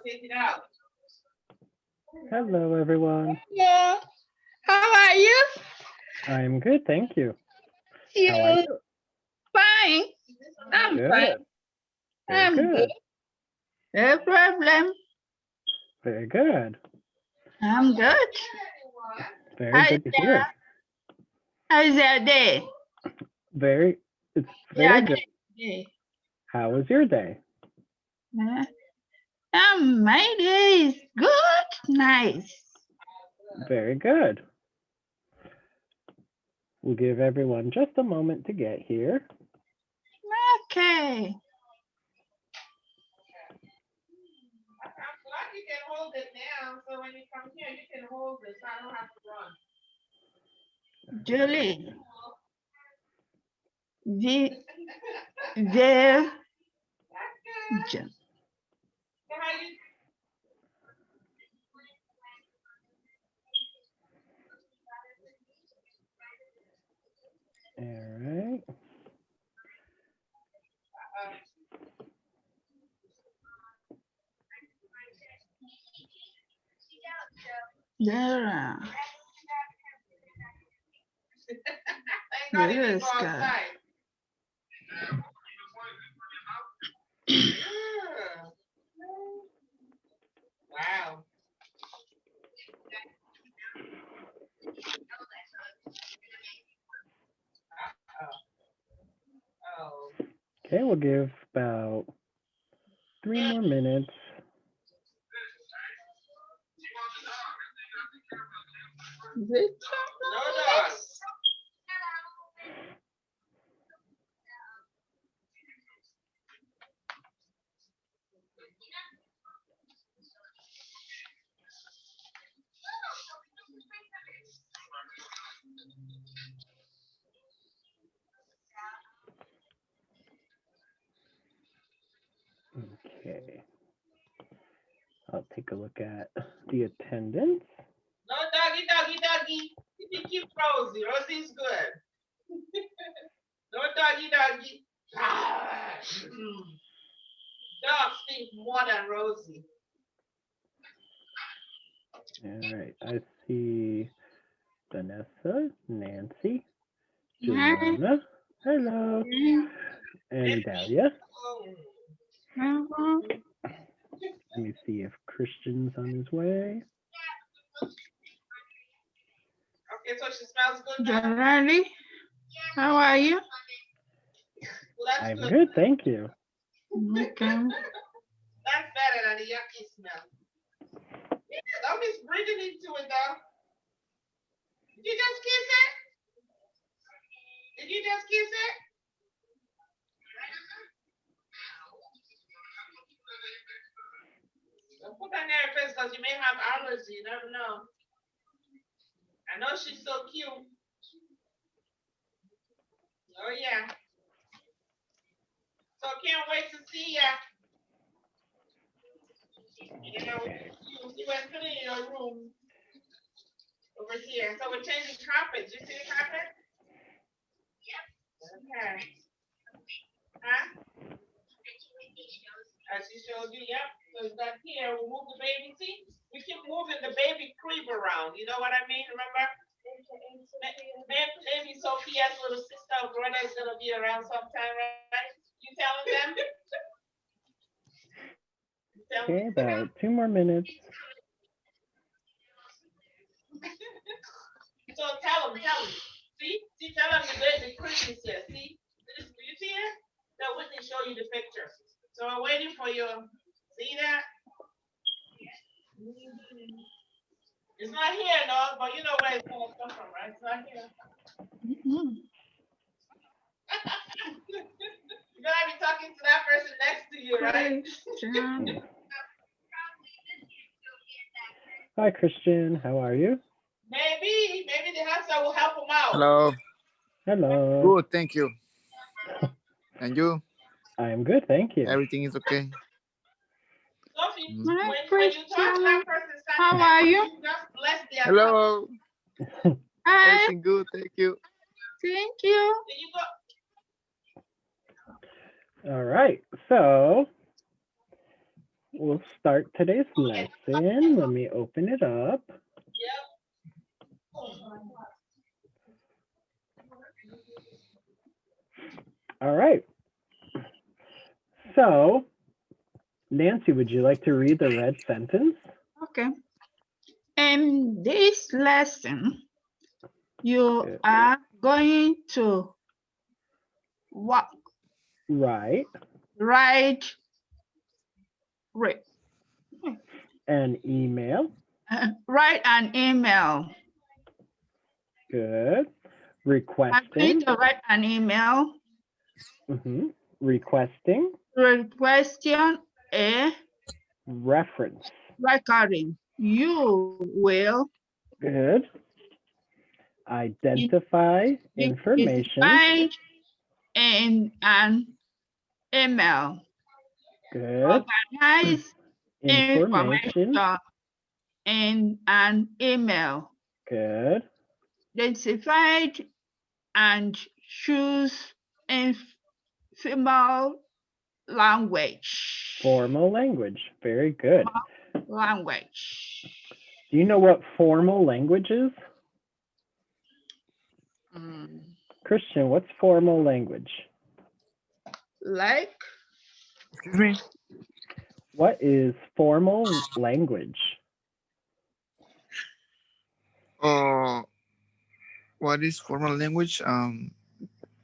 take it out. Hello, everyone. Hello. How are you? I'm good, thank you. How are You you? fine? I'm Good. fine. Very I'm good. good. No problem. Very good. I'm good. Very Hi good to there. hear. How's your day? It's Yeah, very good. day. How was your day? My day is good. Nice. Very good. We'll give everyone just a moment to get here. Okay. I'm glad you can hold it now, so when you come here, you can hold it, so I don't have to run. Julie. All right. Dara. Yes, God. Wow. Oh. Okay, we'll give about 3 more minutes. No dog. Okay. I'll take a look at the attendance. No doggy, doggy, doggy. You can keep Rosie. Rosie's good. No doggy, doggy. Dogs think more than Rosie. All right. I see Vanessa, Nancy, Juliana. Hello. And Dahlia. Let me see if Christian's on his way. Okay, so she smells good now? Jalali, how are you? Well, that's I'm good. good, thank you. Okay. That's better than the yucky smell. Yeah, I'm just breathing into it though. Did you just kiss it? Did you just kiss it? Don't put that in your face because you may have allergy. You never know. I know she's so cute. Oh yeah. So can't wait to see ya. You know, you went to your room over here. So we're changing carpets. You see the carpet? Yep. Okay. Huh? As she showed you, yep. So it's done here. We'll move the baby. See, we keep moving the baby crib around. You know what I mean? Remember? Maybe Sophia's little sister or brother is gonna be around sometime, right? You telling them? Okay, about 2 more minutes. So tell them. See, tell them the crib is here. See, do you see it? So Whitney show you the picture. So we're waiting for you. See that? It's not here, no, but you know where it's gonna come from, right? It's not here. You're gonna be talking to that person next to you, right? Hi, Christian. How are you? Maybe the answer will help them out. Hello. Hello. Good, thank you. And you? I am good, thank you. Everything is okay. Sophie, when you talk to that person, how are you? Just bless their Hello. Hi. Everything good, thank you. Thank you. There you go. All right, so we'll start today's lesson. Let me open it up. Yep. All right. So, Nancy, would you like to read the red sentence? Okay. In this lesson, you Good. are going to what? Right. Write An email. write an email. Good. I'm going Requesting. to write an email Requesting. requesting a Reference. recording. You will Good. Identify information. find in an email. Good. Organize Information. in an email. Good. Identify and choose informal language. Formal language. Very good. Language. Do you know what formal language is? Christian, what's formal language? Like Excuse me. What is formal language? What is formal language?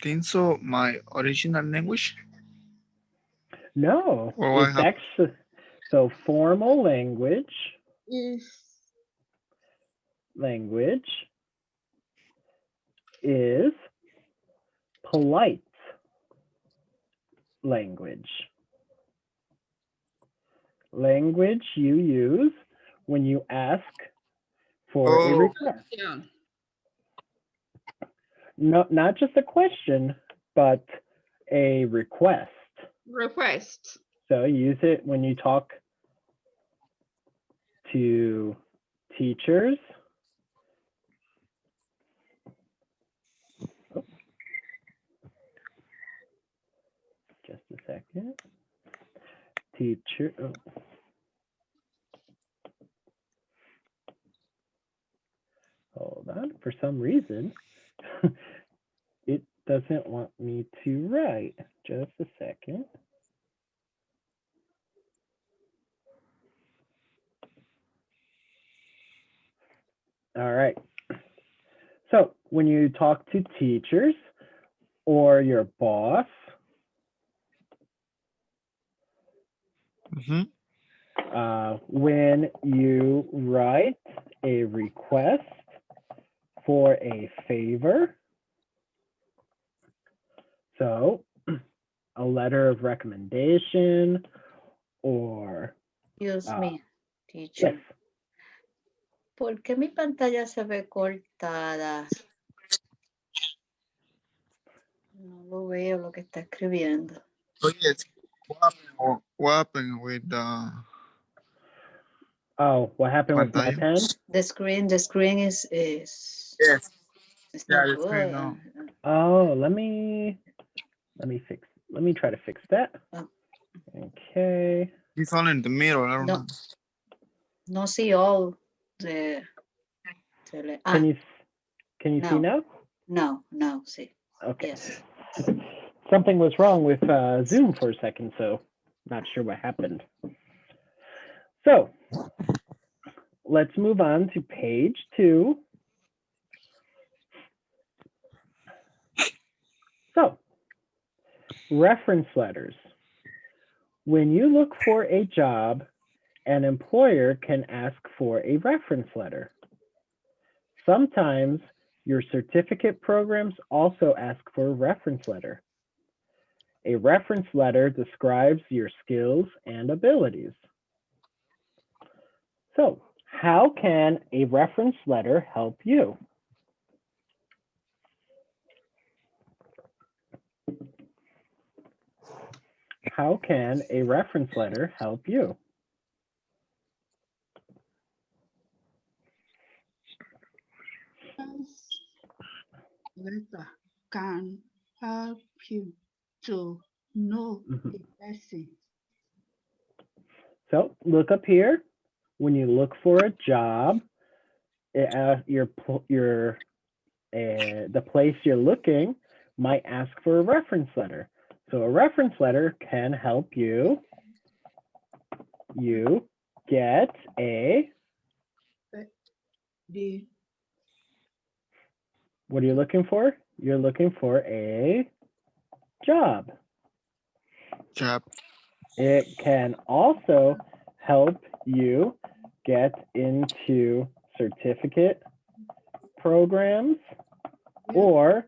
Think so. My original language. No, Well, I it's have. actually, so formal language is polite language. Language you use when you ask for a request. yeah. No, not just a question, but a request. Request. So use it when you talk to teachers. Oh. Just a second. Teacher. Oh. Hold on. For some reason, it doesn't want me to write. Just a second. All right. So when you talk to teachers or your boss, when you write a request for a favor, so a letter of recommendation or Excuse me, teacher. yes. ¿Por qué mi pantalla se ve cortada? No lo veo lo que está escribiendo. So yes. What happened with the? Oh, what happened with my pen? The screen is Yes. it's Yeah, not the screen, good. no. Oh, let me try to fix that. Oh. Okay. It's only in the middle. I don't know. No see all the. Can you see now? No, see. Okay. Yes. Something was wrong with Zoom for a second, so not sure what happened. So let's move on to page 2. So reference letters. When you look for a job, an employer can ask for a reference letter. Sometimes your certificate programs also ask for a reference letter. A reference letter describes your skills and abilities. So, how can a reference letter help you? How can a reference letter help you? Letter can help you to know a person. So look up here. When you look for a job, the place you're looking might ask for a reference letter. So a reference letter can help you get a, what are you looking for? You're looking for a job. Job. It can also help you get into certificate programs or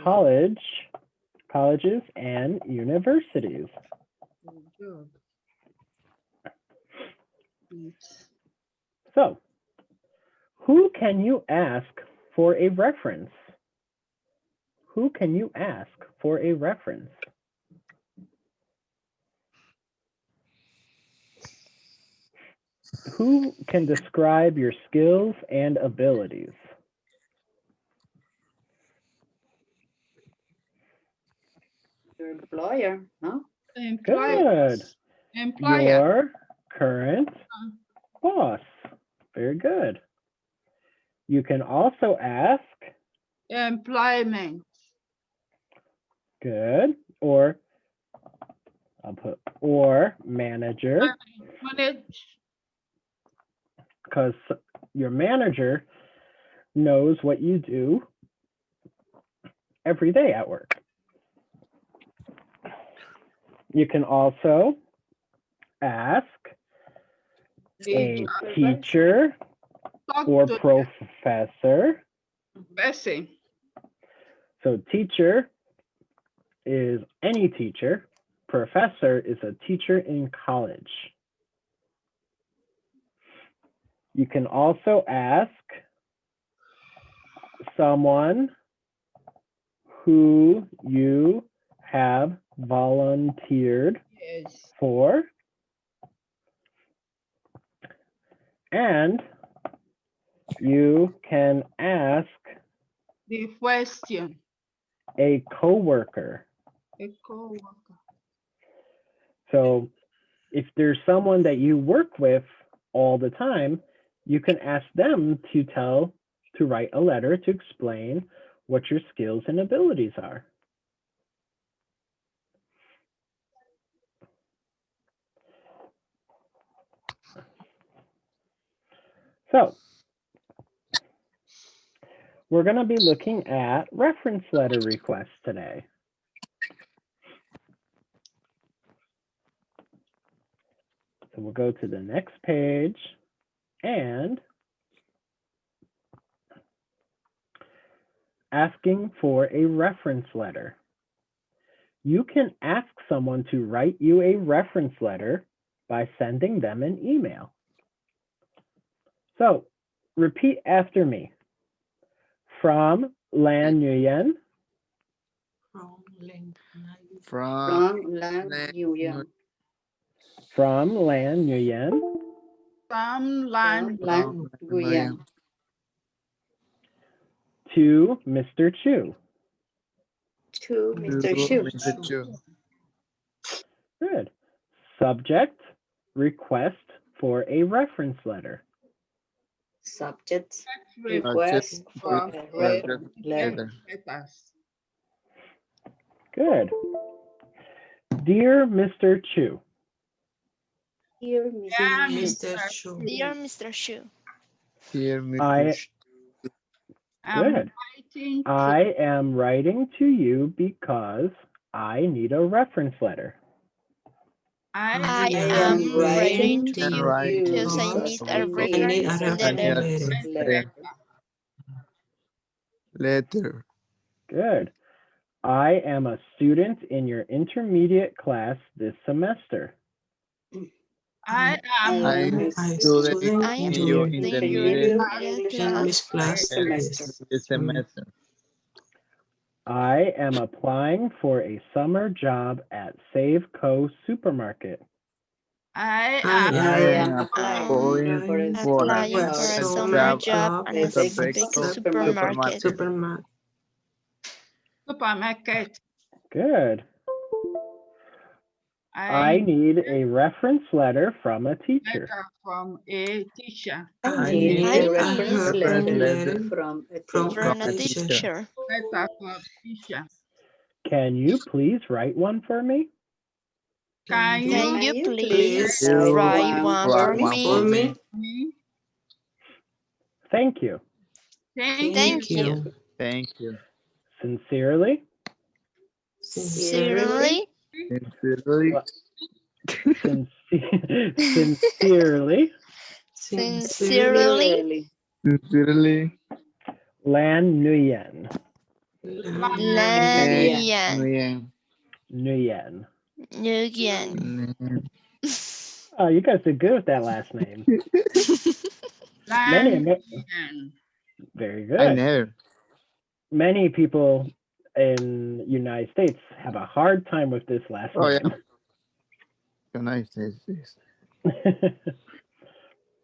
colleges and universities. So, who can you ask for a reference? Who can you ask for a reference? Who can describe your skills and abilities? Your employer, no? Good. Employer. Your current boss. Very good. You can also ask. Employment. Good. Or I'll put or manager, Manage. because your manager knows what you do every day at work. You can also ask a teacher or professor. Bessie. So teacher is any teacher. Professor is a teacher in college. You can also ask someone who you have volunteered Yes. for, and you can ask The question. a coworker. A co-worker. So if there's someone that you work with all the time, you can ask them to write a letter to explain what your skills and abilities are. So we're going to be looking at reference letter requests today. So we'll go to the next page and asking for a reference letter. You can ask someone to write you a reference letter by sending them an email. So repeat after me. From Lan Nguyen. From Lan Nguyen. From Lan Nguyen. From Lan. Lan Nguyen. To Mr. Chu. To Mr. Xu. Mr. Chu. Good. Subject, request for a reference letter. Subject, Request request for a reference letter. letters. Good. Dear Mr. Chu. Dear Yeah, Mr. Mr. Dear Mr. Shu, Dear Mr. I- Chu. I'm Good. writing to I am writing to you because I need a reference letter. I I am am writing writing to to you you because I because need I a need reference a letter. reference letter. Letter. Good. I am a student in your intermediate class this semester. I I am am a student I am in in your your intermediate intermediate English class class. semester. This semester. I am applying for a summer job at Safeco Supermarket. I I am am applying for a summer Applying for a summer job at a Safeco specific supermarket. supermarket. supermarket. Good. I need a reference letter from a teacher. letter from a teacher. I need need a a reference reference letter letter from a from teacher. From a a teacher. teacher. Letter from teacher. Can you please write one for me? Can Can you you please please write write one one for for me? me? me? Thank you. Thank Thank you. you. Thank you. Sincerely, Sincerely, Sincerely, sincerely, sincerely, sincerely, Lan Nguyen. Lan Yeah. Yan, Nguyen. Nguyen. Nguyen. Nguyen. Oh, you guys did good with that last name. Lan Many, Yan. very I good. never. Many people in United States have a hard time with this last Oh, yeah. name. United States.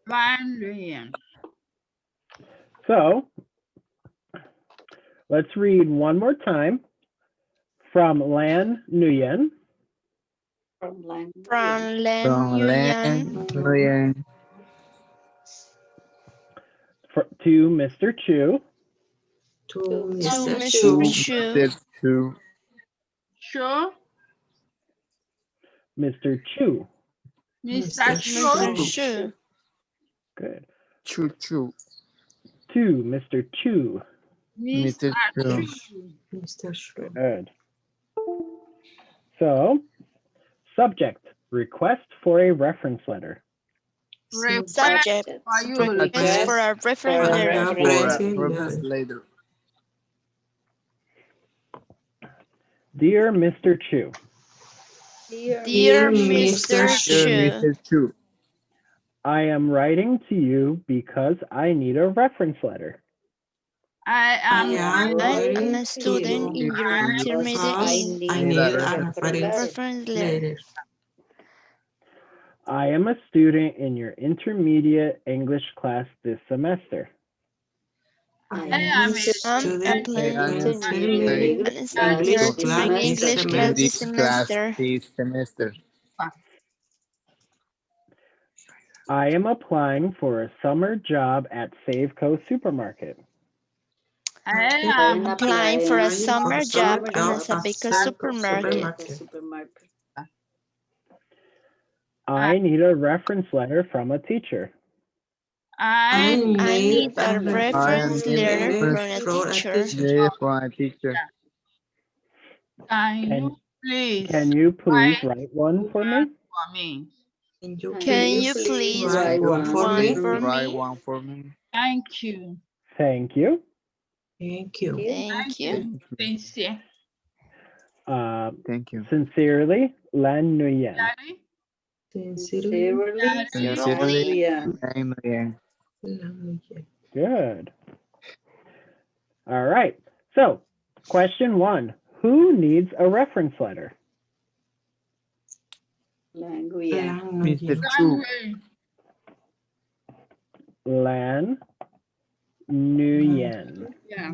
Lan Yan. So let's read one more time from Lan Nguyen From Lang. From Lan From Lan Nguyen Nguyen to Mr. Chu. To to Mr. Mr. Chu. Chu, Mr. Chu. Sure, Mr. Chu. Mr. Mr. Sure. Chu, Good. Chu Chu. To Mr. Chu. Mr. Mr. Chu. Chu. Mr. Chu. Good. So, subject, request for a reference letter. Request subject, for you. request for a reference for a letter. For reference a reference later. Dear Mr. Chu, Dear Mr. Dear Chu, Mr. Chu. I am writing to you because I need a reference letter. I am I am a student in your I intermediate Need a reference. reference letter. I am a student in your intermediate English class this semester. am I'm a I plan am an English English class in this this class semester. this semester. I am applying for a summer job at Safeco Supermarket. I am Applying for a summer job at a Sabeco supermarket. I need a reference letter from a teacher. I I need a I reference need letter reference from a teacher. letter from a teacher. can Can you please you please write write one for me? for me? Can you please write write one Please for write me? one for me. Thank you. Thank you. Thank Thank you. you. Sincere. Thank you. Sincerely, Lan Nguyen. Daddy, Sincerely, Sincerely, Lan Nguyen. Good. All right. So, question 1. Who needs a reference letter? Lan Nguyen. Mr. Chu. Language. Lan Nguyen. Yeah.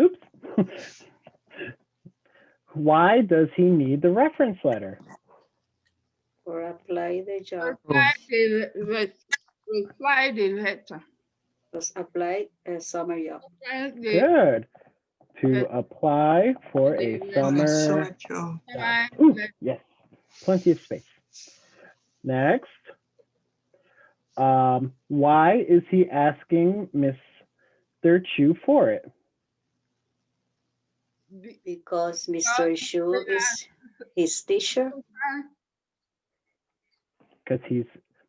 Oops. Why does he need the reference letter? For apply the job. Reply the letter. Was applied a summer job. Good. To apply for a summer job. Ooh, yes. Plenty of space. Next. Why is he asking Mr. Chu for it? Because Mr. Chu is his teacher. Because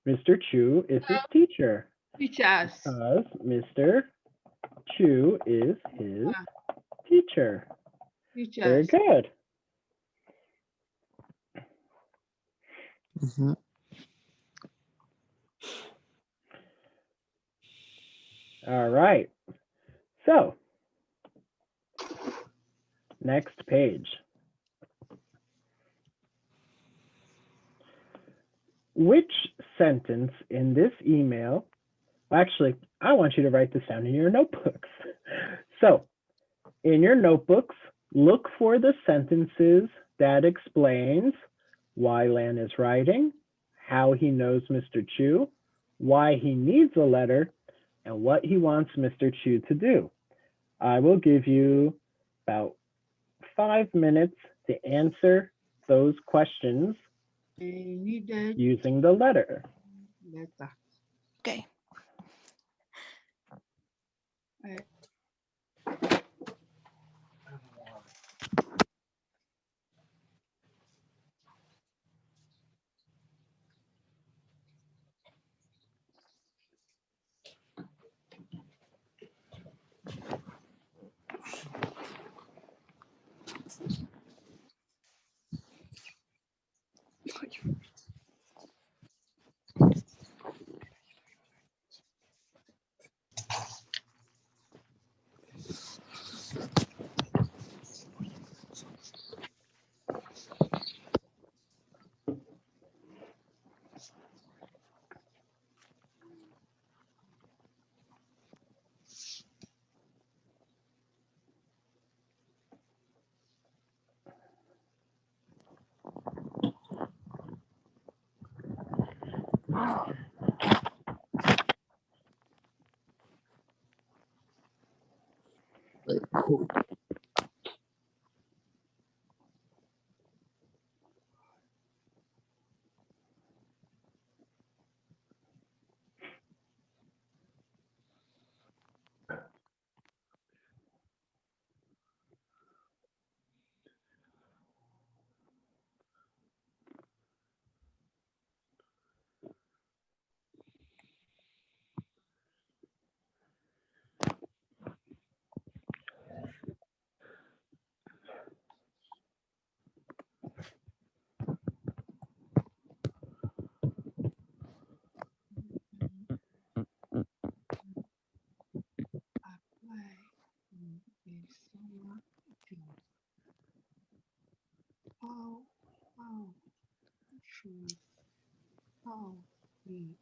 Mr. Chu is his teacher. Teachers. Because Mr. Chu is his teacher. Very Teachers. good. All right. So, next page. Which sentence in this email, actually, I want you to write this down in your notebooks. So, in your notebooks, look for the sentences that explains why Lan is writing, how he knows Mr. Chu, why he needs a letter, and what he wants Mr. Chu to do. I will give you about 5 minutes to answer those questions Needed using the letter. letter. Okay. How should how we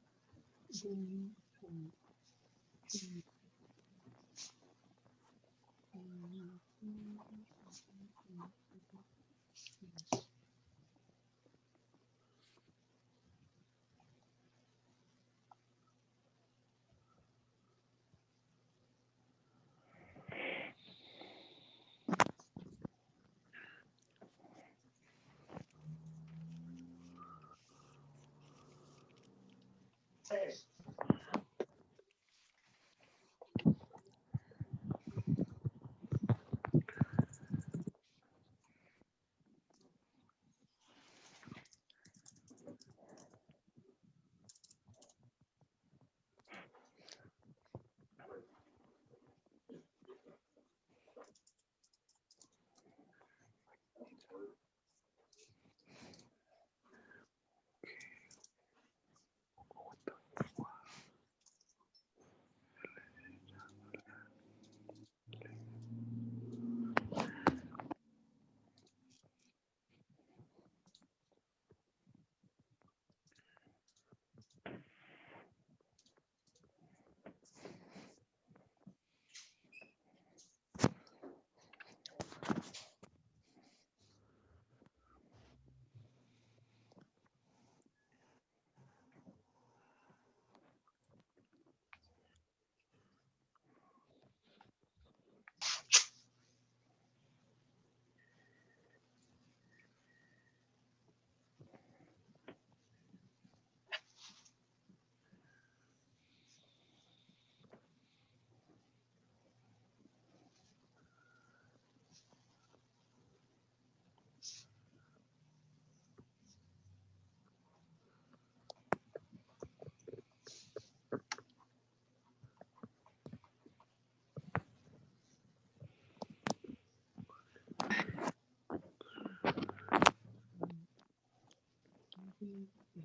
going to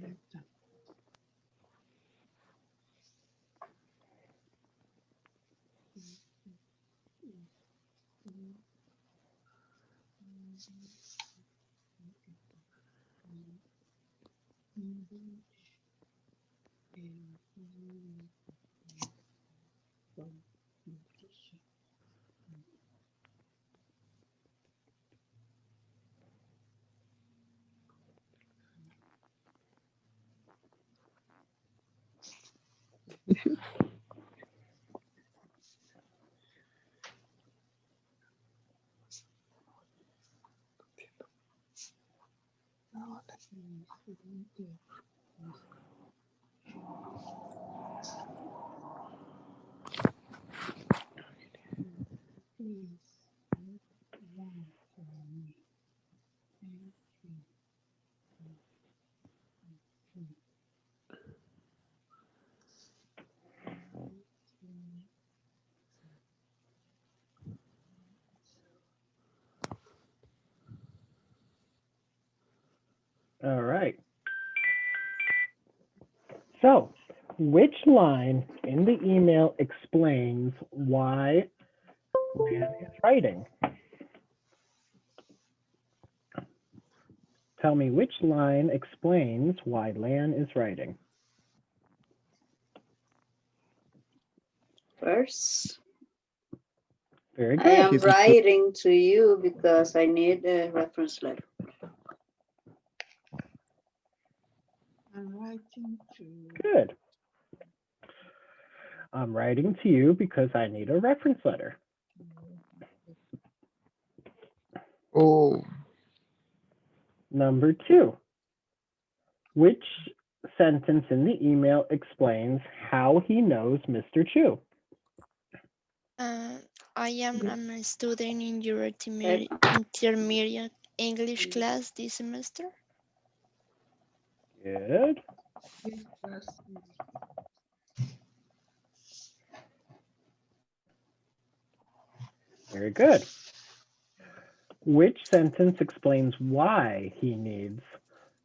letter? All right. So, which line in the email explains why Lan is writing? Tell me which line explains why Lan is writing. First, Very I good. am writing to you because I need a reference letter. I'm writing to. Good. I'm writing to you because I need a reference letter. Oh, Number 2. Which sentence in the email explains how he knows Mr. Chu? I am a student in your intermediate English class this semester. Good. Very good. Which sentence explains why he needs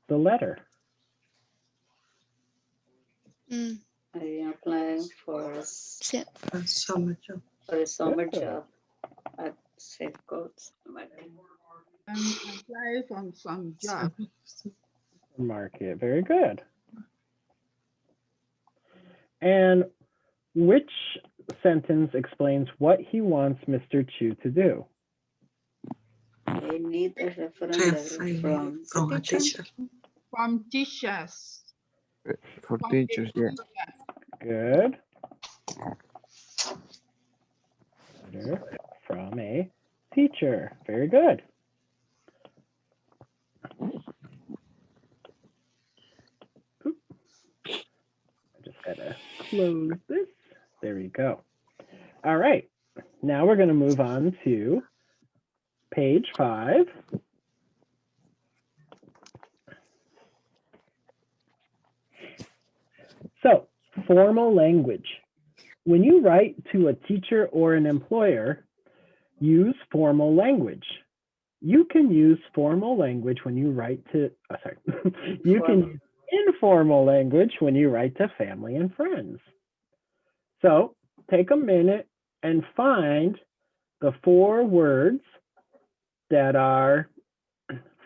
the letter? Mm, I am applying for a sí. summer job. For a summer job at Safecoast. I'm applying for some job. Market. Very good. And which sentence explains what he wants Mr. Chu to do? I need a reference letter from a teacher. From teachers. for From teachers, a yeah. teacher. Good. Letter from a teacher. Very good. Oop. I just gotta close this. There we go. All right. Now we're going to move on to page 5. So, formal language. When you write to a teacher or an employer, use formal language. You can use formal language when you write to, you can use informal language when you write to family and friends. So, take a minute and find the 4 words that are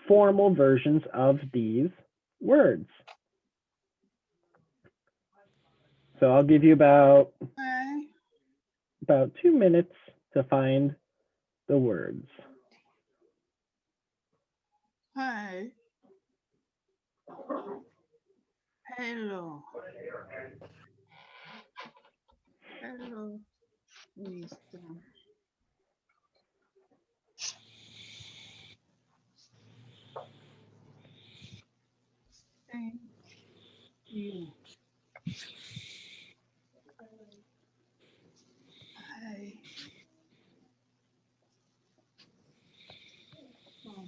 formal versions of these words. So I'll give you about 2 minutes to find the words. Hi. Hello. Hello, Mister. Thank you. Hi. From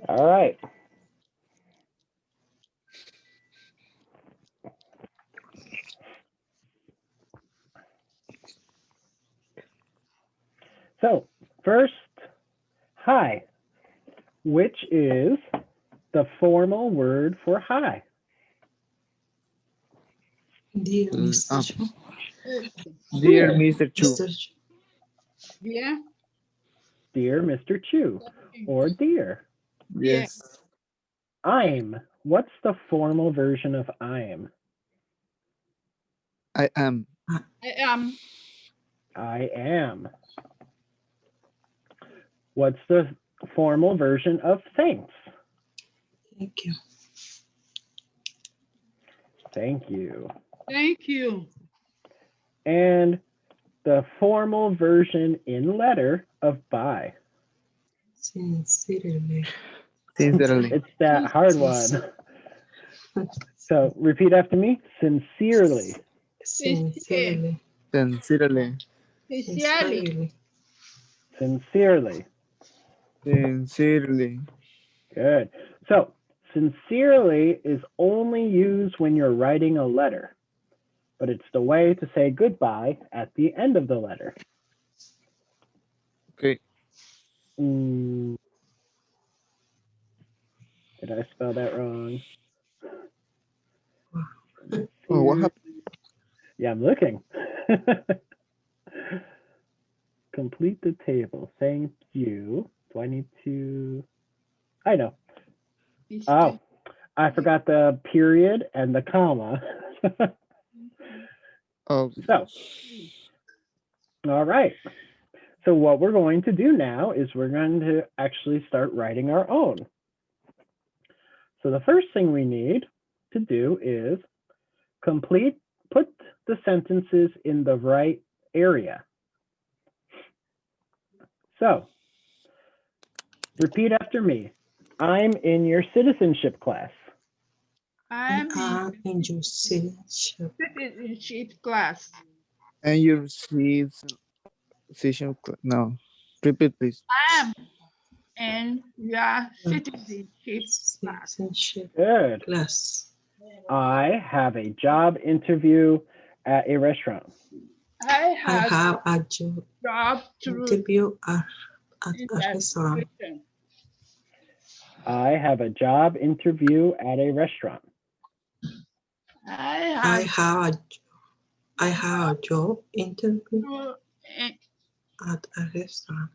All right. So first, hi, which is the formal word for hi? Dear Mr. Chu. Dear Mr. Chu. Mr. Chu. Yeah. Dear Mr. Chu, or dear. Yes. I'm. What's the formal version of I'm? I am. I am. I am. What's the formal version of thanks? Thank you. Thank you. Thank you. And the formal version in letter of bye. Sincerely. Sincerely. It's that hard one. So repeat after me. Sincerely. Sincerely. Sincerely. Sincerely. Sincerely. Sincerely. Good. So sincerely is only used when you're writing a letter, but it's the way to say goodbye at the end of the letter. Okay. Did I spell that wrong? Oh, what happened? Yeah, I'm looking. Complete the table. Thank you. Do I need to? I know. Oh, I forgot the period and the comma. Oh, So, all right. So what we're going to do now is we're going to actually start writing our own. So the first thing we need to do is put the sentences in the right area. So repeat after me. I'm in your citizenship class. I'm In your citizenship. citizenship class. and your session. No. Repeat, please. I'm in your citizenship class. Citizenship Good. class. I have a job interview at a restaurant. I I have have a job job to interview at a restaurant. I have a job interview at a restaurant. I I have a job interview to at a restaurant.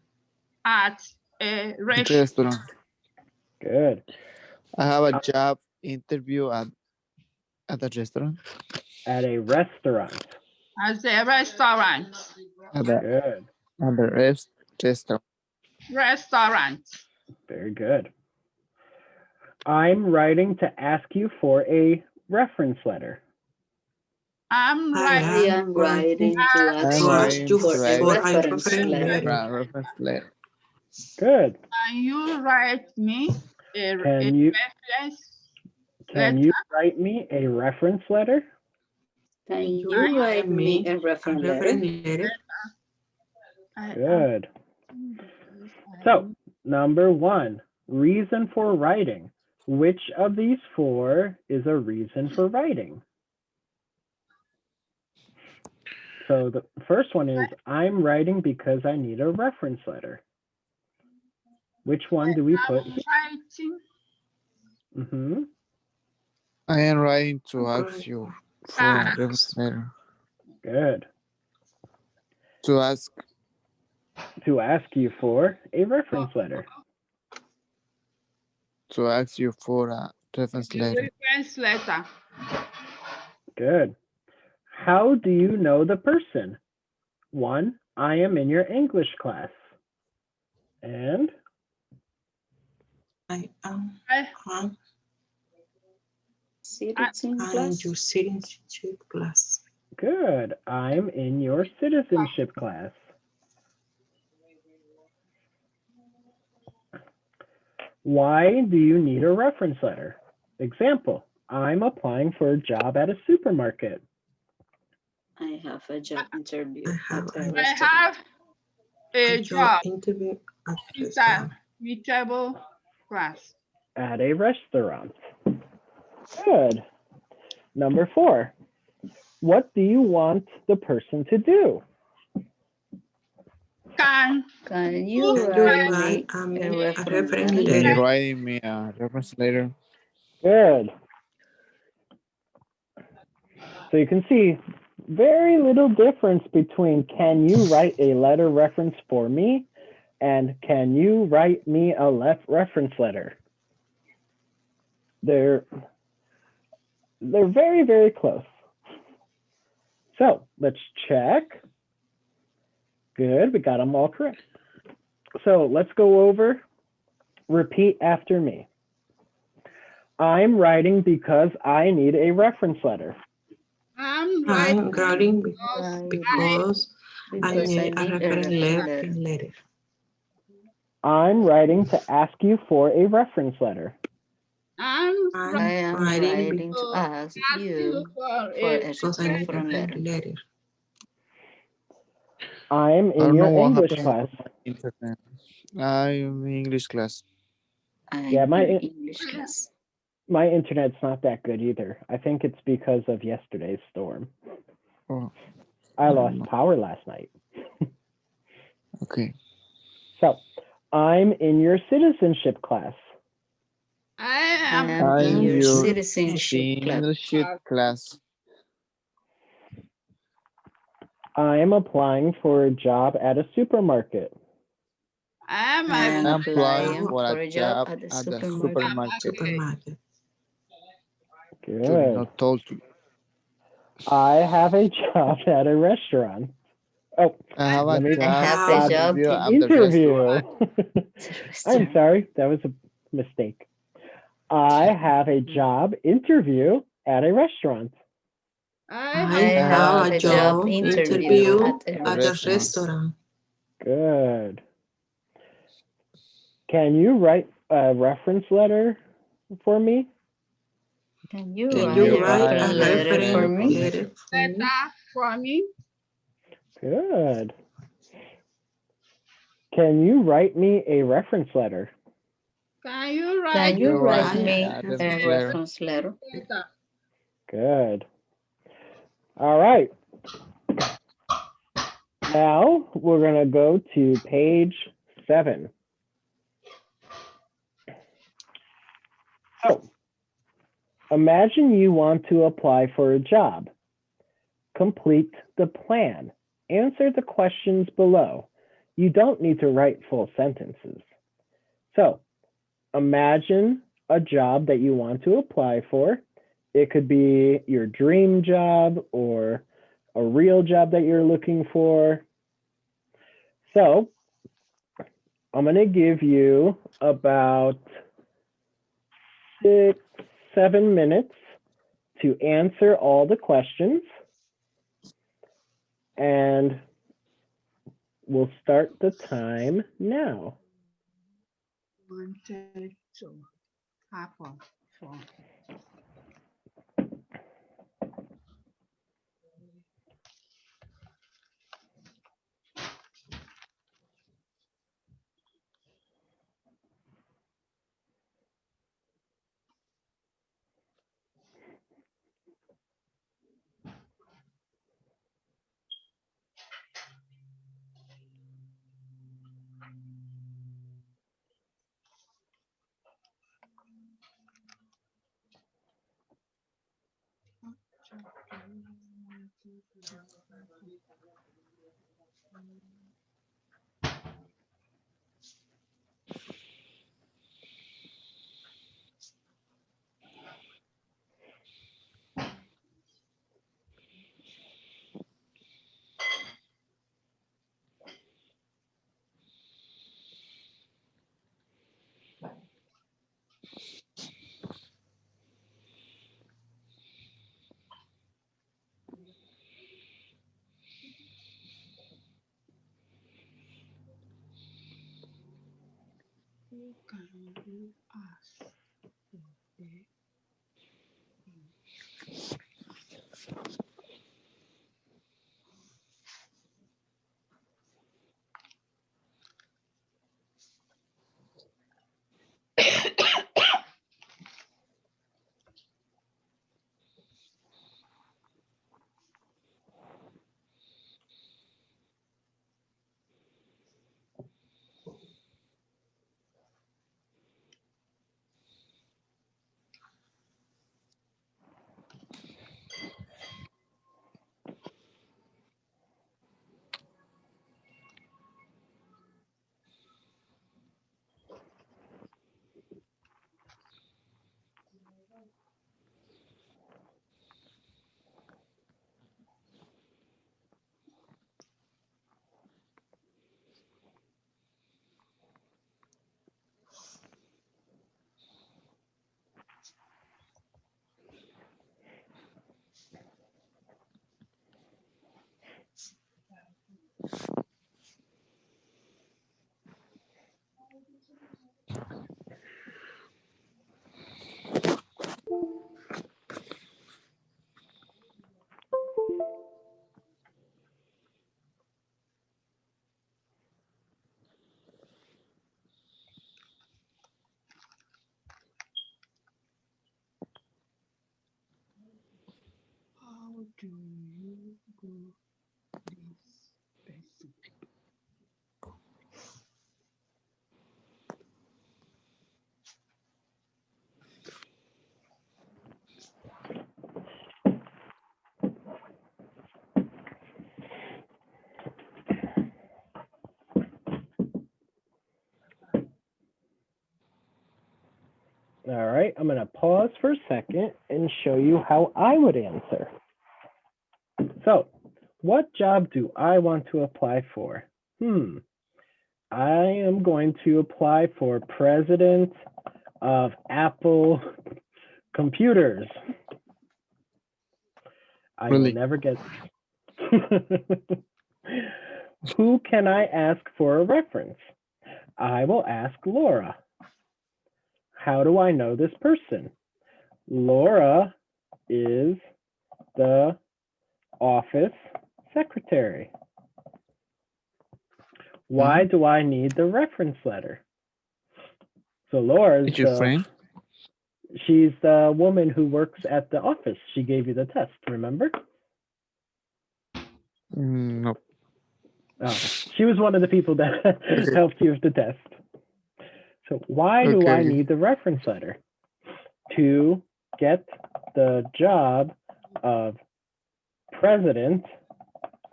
at a restaurant. Restaurant. Good. I have a job interview at a restaurant. At a restaurant. As a restaurant. At Good. the restaurant. Restaurant. Very good. I'm writing to ask you for a reference letter. I'm I writing. am writing to I'm ask writing you for to a ask reference letter. reference letter. Good. Can you write me a Can you reference letter? write me a reference letter? Can you write me a reference letter? Good. So, number one, reason for writing. Which of these four is a reason for writing? So the first one is, I'm writing because I need a reference letter. Which one do we put here? Writing. I am writing to ask you for a reference letter. Good. To ask To ask you for a reference letter. to ask you for a reference letter. Reference letter. Good. How do you know the person? One, I am in your English class. And I am Citizen class. your citizenship class. Good. I'm in your citizenship class. Why do you need a reference letter? Example, I'm applying for a job at a supermarket. I have a job interview I have at a a- I restaurant. have A a job job interview at in restaurant. vegetable class. At a restaurant. Good. Number 4. What do you want the person to do? Can Can you Can you write write me me a a reference reference Can letter? you letter? write me a reference letter? Good. So you can see very little difference between can you write a letter reference for me and can you write me a reference letter? They're very, very close. So let's check. Good, we got them all correct. So let's go over, repeat after me. I'm writing because I need a reference letter. I'm I'm writing because because I Because I need a need a reference reference letter. letter. I'm writing to ask you for a reference letter. I'm I I'm am writing writing to ask you for for a a because I need a reference letter. reference letter. I'm I in don't know your what English happened class. with my internet. I'm in English class. I'm Yeah, in English class. my internet's not that good either. I think it's because of yesterday's storm. Oh, I lost power last night. okay. So, I'm in your citizenship class. I I am am in I'm your your citizenship club. citizenship class. I am applying for a job at a supermarket. I am I am I'm applying applying for for a a job job at the at the supermarket. Supermarket. Judy Good. not told you. I have a job at a restaurant. Oh, I have let a me I have job a job job interview in at the restaurant. interview. the I'm restaurant. sorry, that was a mistake. I have a job interview at a restaurant. I I have a a job job interview at a at a restaurant. restaurant. Good. Can you write a reference letter for me? Can you Can write you a write reference a letter for reference me? letter for me? letter for me. Good. Can you write me a reference letter? Can you Can write you You write write I me a have a reference letter. reference letter? letter? Good. All right. Now we're going to go to page 7. So imagine you want to apply for a job. Complete the plan. Answer the questions below. You don't need to write full sentences. So imagine a job that you want to apply for. It could be your dream job or a real job that you're looking for. So I'm going to give you about 6, 7 minutes to answer all the questions. And we'll start the time now. 132. Half of 4. All right, I'm going to pause for a second and show you how I would answer. So, what job do I want to apply for? I am going to apply for president of Apple Computers. I will Really? never get. Who can I ask for a reference? I will ask Laura. How do I know this person? Laura is the office secretary. Why do I need the reference letter? So Laura's It's your friend? She's the woman who works at the office. She gave you the test, remember? No. Oh, she was one of the people that helped you with the test. So why do I need the reference letter? To get the job of president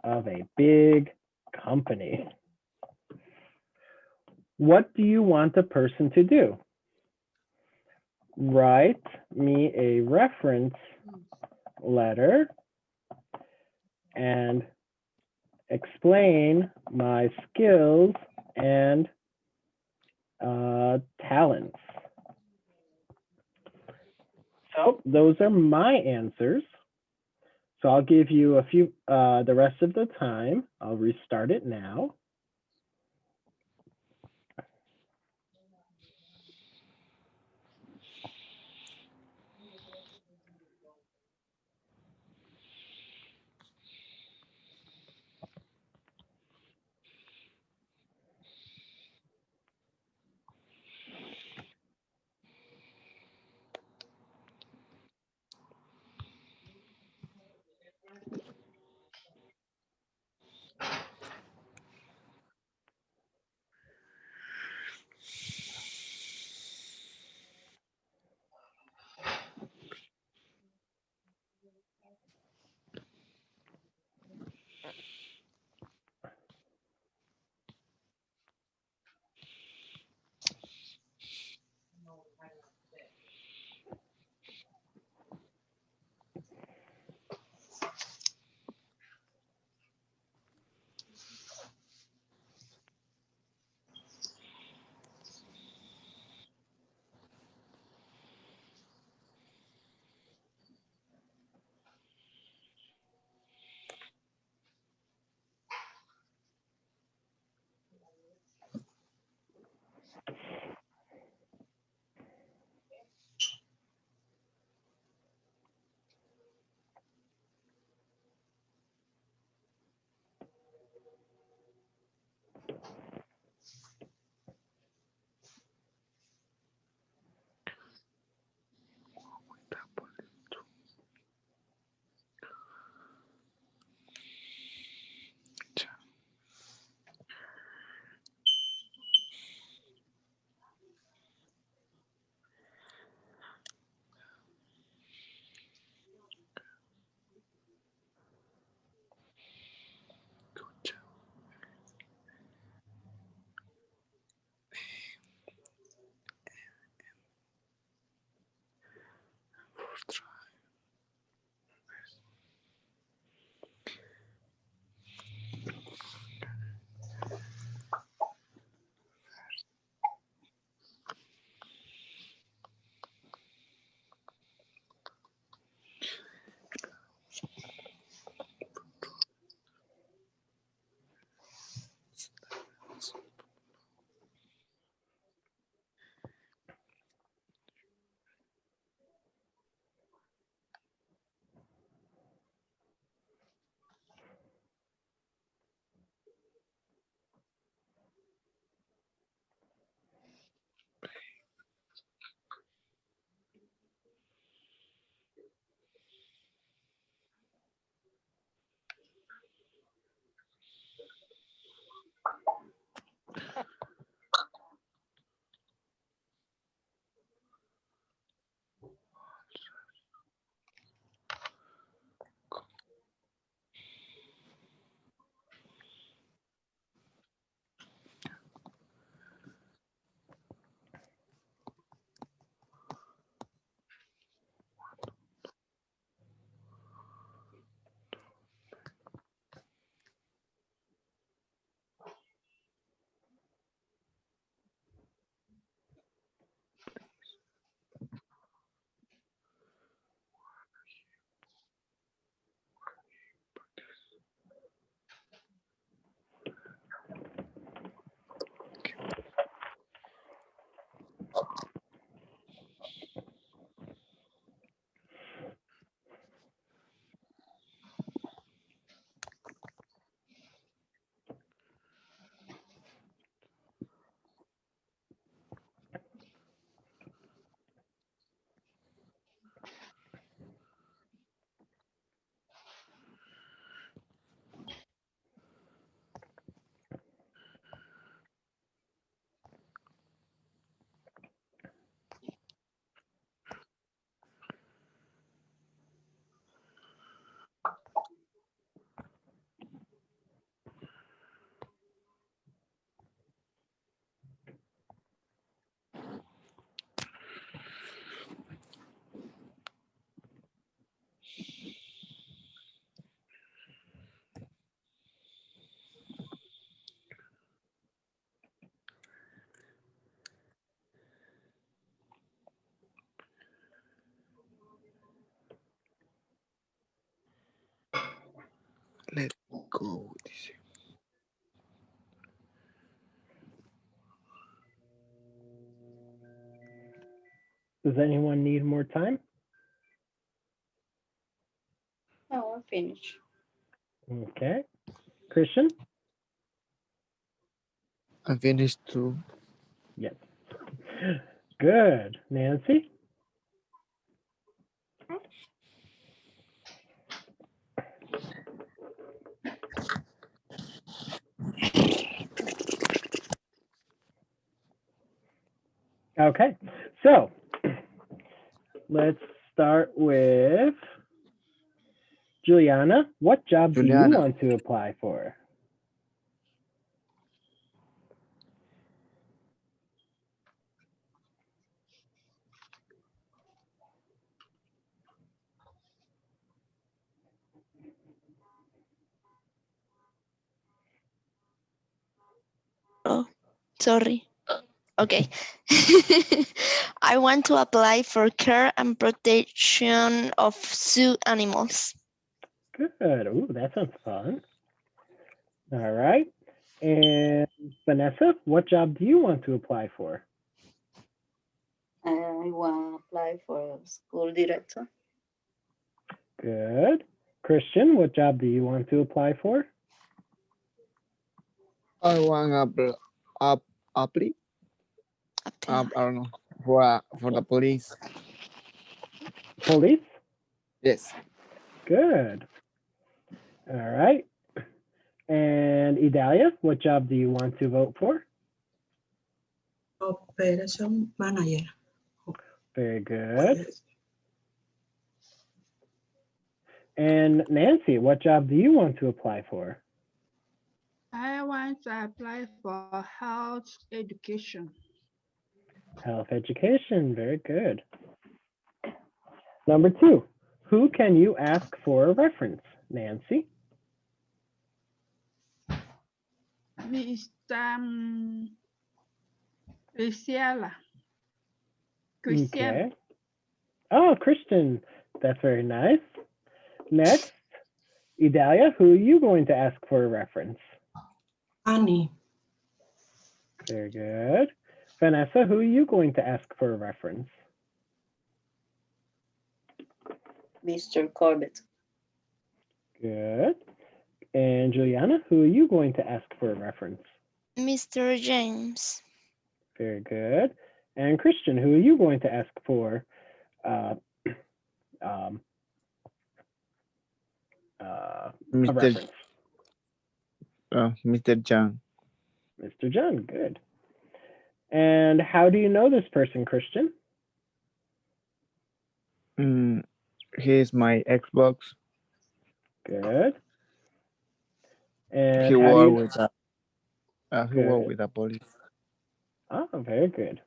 of a big company. What do you want the person to do? Write me a reference letter and explain my skills and talents. So those are my answers. So I'll give you a few, the rest of the time. I'll restart it now. Let's go. Dice. Does anyone need more time? No, I'm finished. Okay. Christian? I'm finished too. Yes. Good. Nancy? Okay. So let's start with Juliana. What job do you Juliana. want to apply for? Oh, sorry. Okay. I want to apply for care and protection of zoo animals. Good. Ooh, that sounds fun. All right. And Vanessa, what job do you want to apply for? I want to apply for school director. Good. Christian, what job do you want to apply for? I want apply. I don't know for the police. Police? Yes. Good. All right. And Idalia, what job do you want to vote for? Operation manager. Very good. And Nancy, what job do you want to apply for? I want to apply for health education. Health education. Very good. Number 2, who can you ask for a reference? Nancy? Mr. Priscilla. Christian. Okay. Oh, Christian. That's very nice. Next, Idalia, who are you going to ask for a reference? Annie. Very good. Vanessa, who are you going to ask for a reference? Mr. Corbett. Good. And Juliana, who are you going to ask for a reference? Mr. James. Very good. And Christian, who are you going to ask for a Mr. reference? Mr. John. Mr. John, good. And how do you know this person, Christian? He's my Xbox. Good. And He how do worked you... with the police. Oh, very good.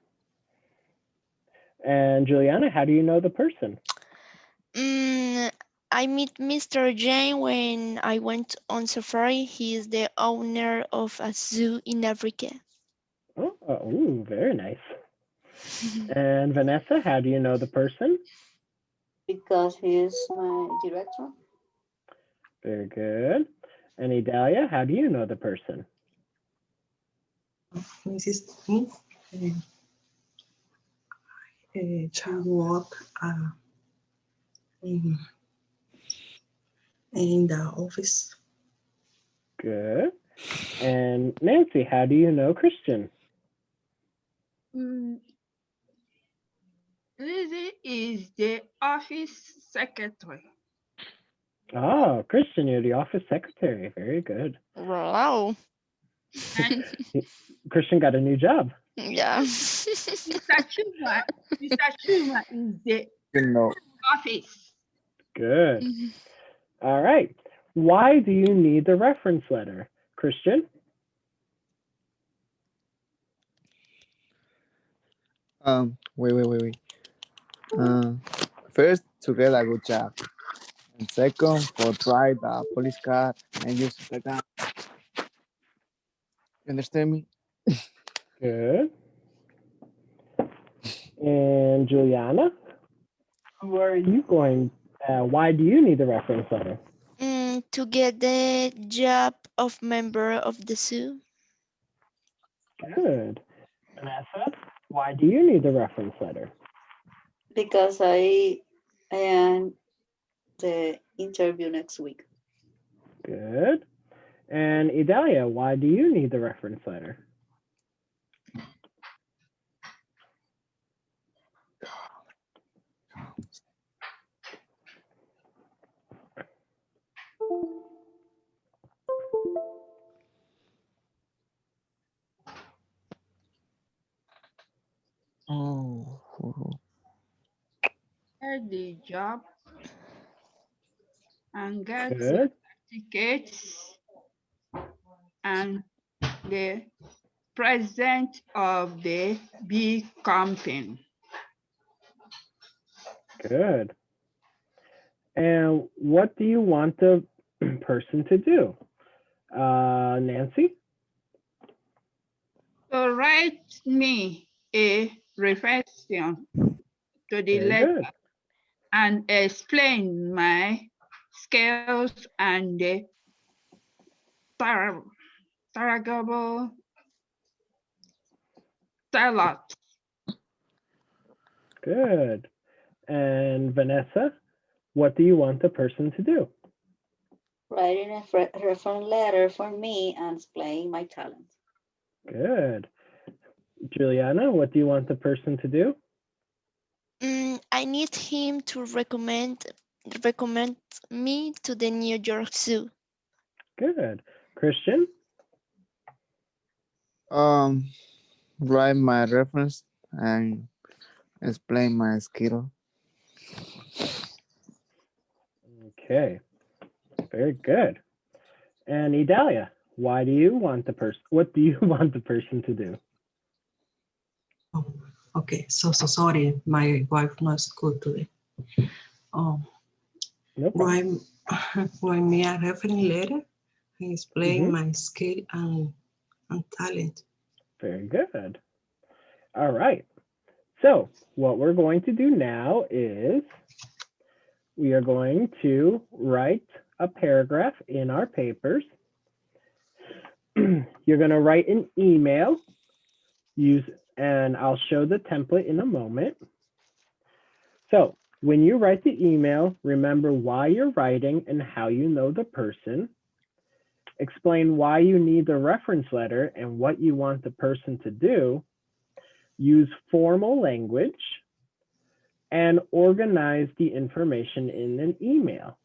And Juliana, how do you know the person? I met Mr. Jane when I went on safari. He is the owner of a zoo in Africa. Oh, ooh, very nice. And Vanessa, how do you know the person? Because he is my director. Very good. And Idalia, how do you know the person? Mrs. Smith. She work in the office. Good. And Nancy, how do you know Christian? Lizzie is the office secretary. Oh, Christian, you're the office secretary. Very good. Wow. And Christian got a new job. Yeah. Mr. Chuma is the You know. office. Good. All right. Why do you need the reference letter? Christian? Wait. First, to get a good job. And second, for try the police car and use the gun. You understand me? Good. And Juliana? Who are you going? Why do you need the reference letter? To get the job of member of the zoo. Good. Vanessa, why do you need the reference letter? Because I am the interview next week. Good. And Idalia, why do you need the reference letter? Oh, Get the job and get the Good. tickets and the president of the big company. Good. And what do you want the person to do? Nancy? So write me a reflection to the Very letter good. and explain my skills and the targetable talent. Good. And Vanessa, what do you want the person to do? Writing a reference letter for me and explain my talent. Good. Juliana, what do you want the person to do? I need him to recommend me to the New York Zoo. Good. Christian? write my reference and explain my skill. Okay. Very good. And Idalia, why do you want the person? What do you want the person to do? Oh, okay, so sorry, my wife not good today. Oh, No problem. write me a reference letter and explain Mhm. my skill and talent. Very good. All right. So what we're going to do now is we are going to write a paragraph in our papers. You're going to write an email, and I'll show the template in a moment. So when you write the email, remember why you're writing and how you know the person. Explain why you need the reference letter and what you want the person to do. Use formal language and organize the information in an email.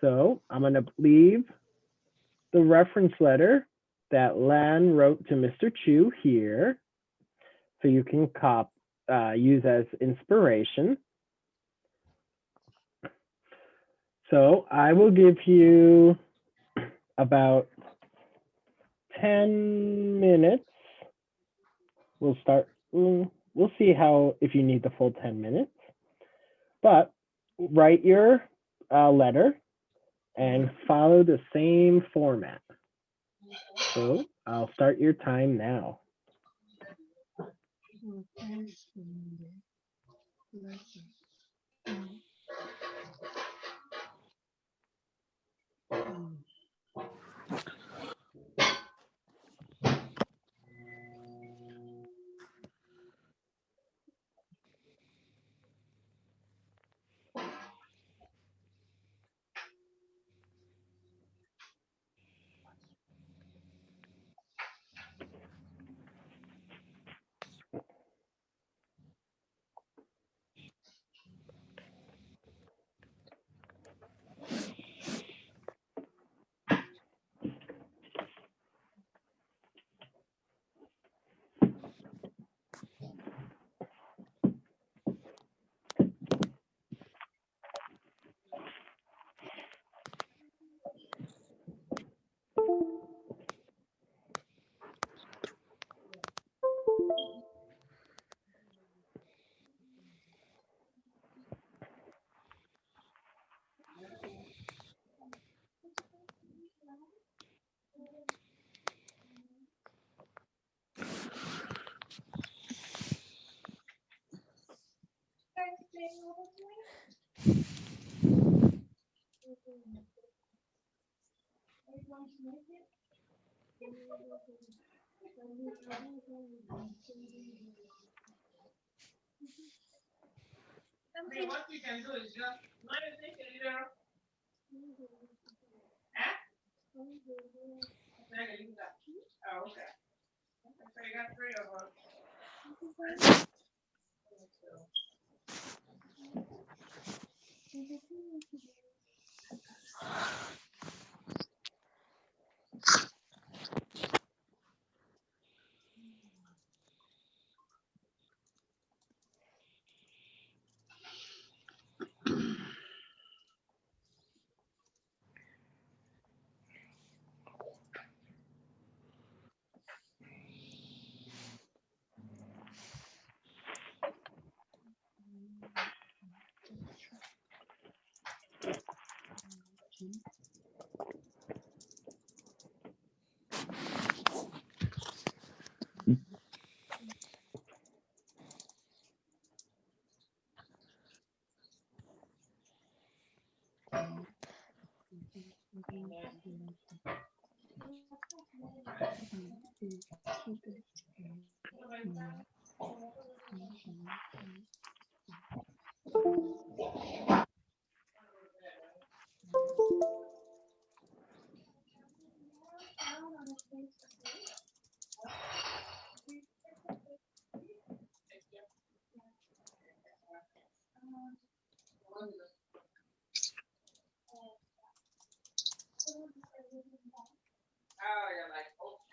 So I'm going to leave the reference letter that Lan wrote to Mr. Chu here, so you can use as inspiration. So I will give you about 10 minutes. We'll start, we'll see if you need the full 10 minutes, but write your letter and follow the same format. So I'll start your time now. mean, what you can do is just let it take it either. Huh? Okay, you got. Oh, okay. So you got 3 of us. Oh, you're like, okay.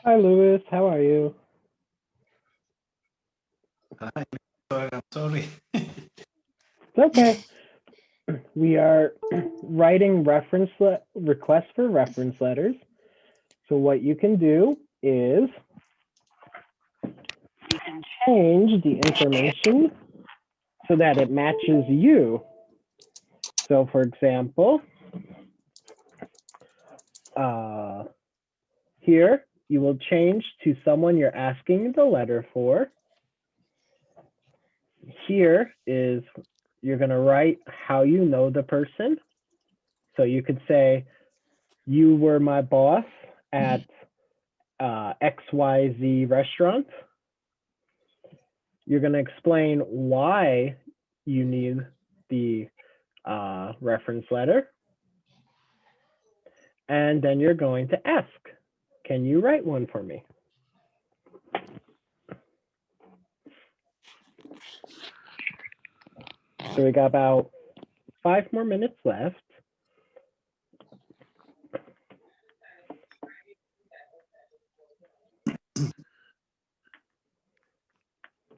Hi, Louis. How are you? Hi, I'm sorry. It's okay. We are writing requests for reference letters. So what you can do is you can change the information so that it matches you. So for example, here you will change to someone you're asking the letter for. Here is, you're gonna write how you know the person. So you could say, you were my boss at XYZ restaurant. You're gonna explain why you need the reference letter. And then you're going to ask, can you write one for me? So we got about 5 more minutes left.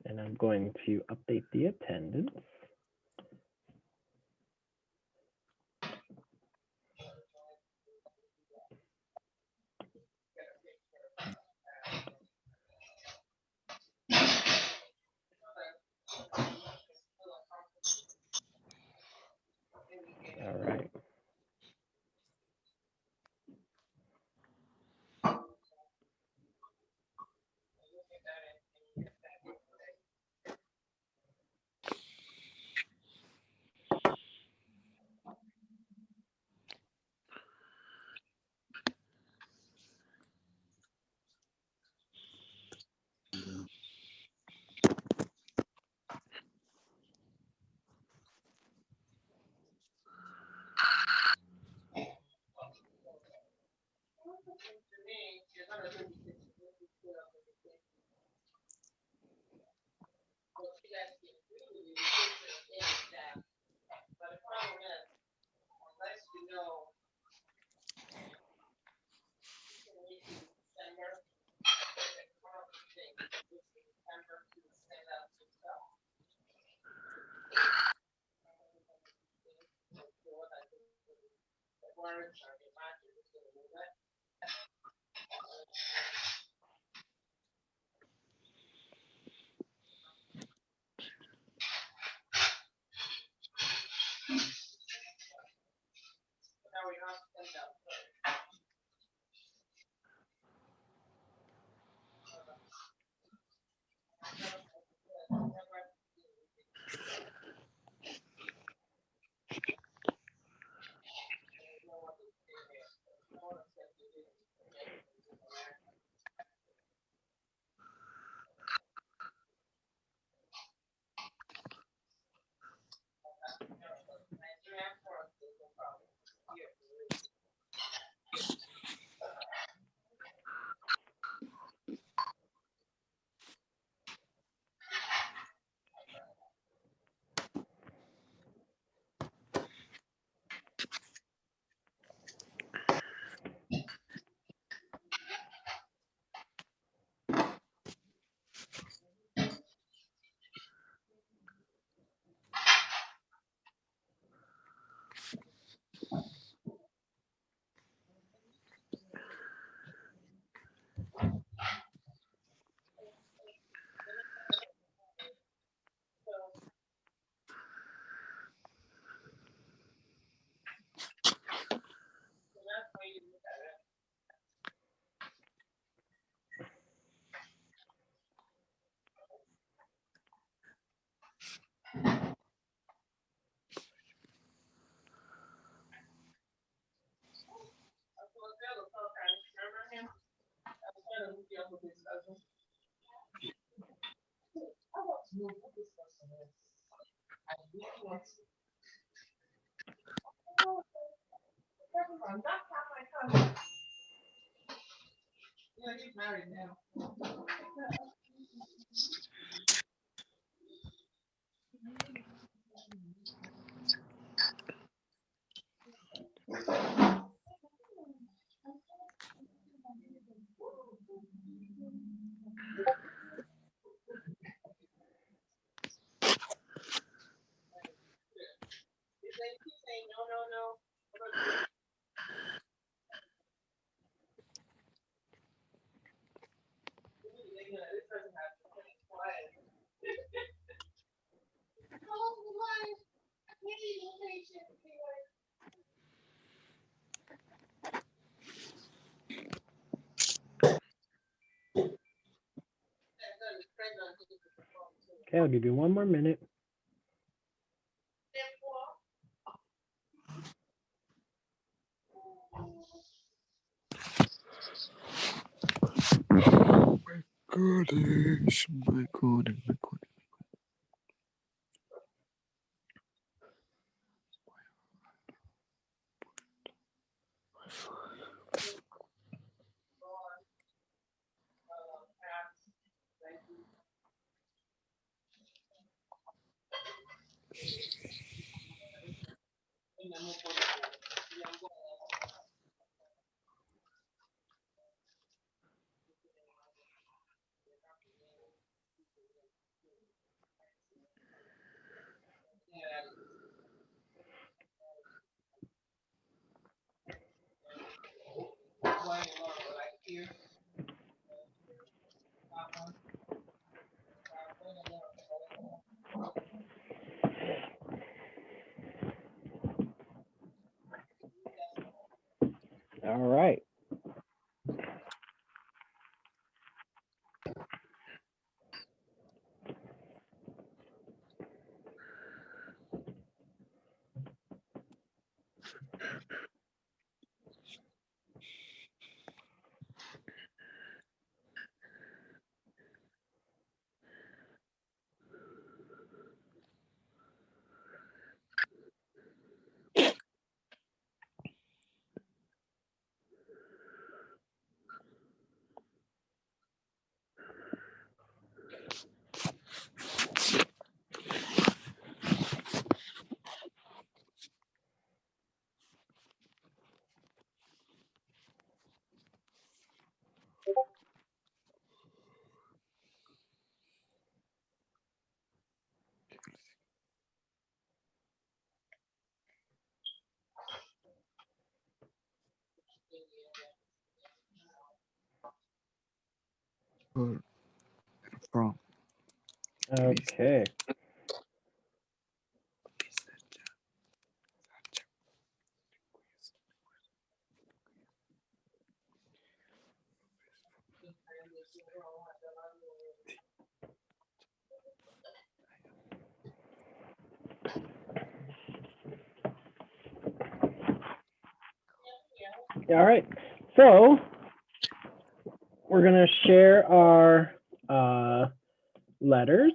And I'm going to update the attendance. All right. Yeah, he's married now. He's saying no, no, no. This person has to play quiet. Oh, why? We need a patient. Okay, I'll give you one more minute. Goodness, my God, my God. All right. or from. Okay. All right. So we're going to share our letters.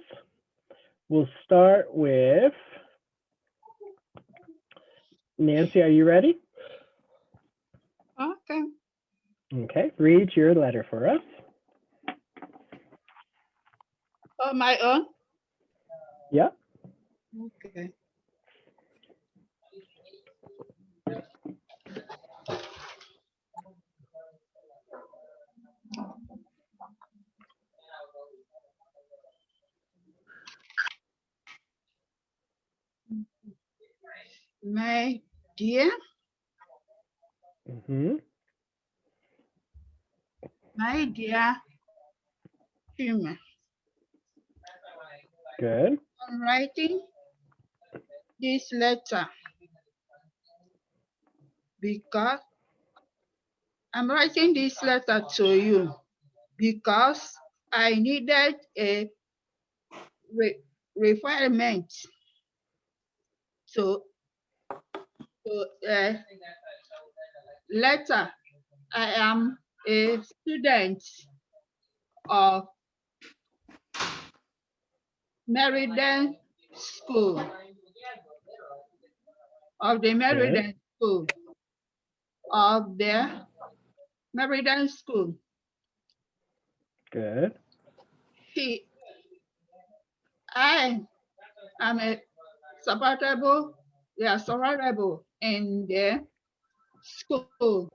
We'll start with Nancy. Are you ready? Okay. Okay. Read your letter for us. Oh, my own? Yeah. Okay. My dear, Mm-hmm. my dear Shima, Good. I'm writing this letter because I'm writing this letter to you because I needed a requirement to letter. I am a student of Meriden School, of the Meriden School, of the Meriden School. Good. I am a supportable in the school.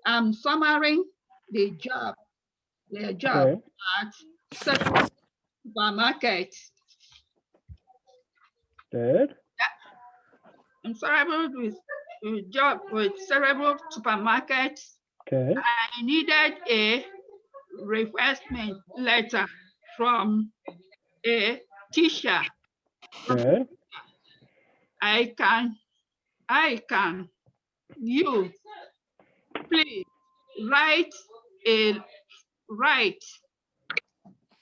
I'm summarizing the job Good. at several supermarkets. Good. I'm summarizing with job with several supermarkets. Good. I needed a requestment letter from a teacher. Good. You please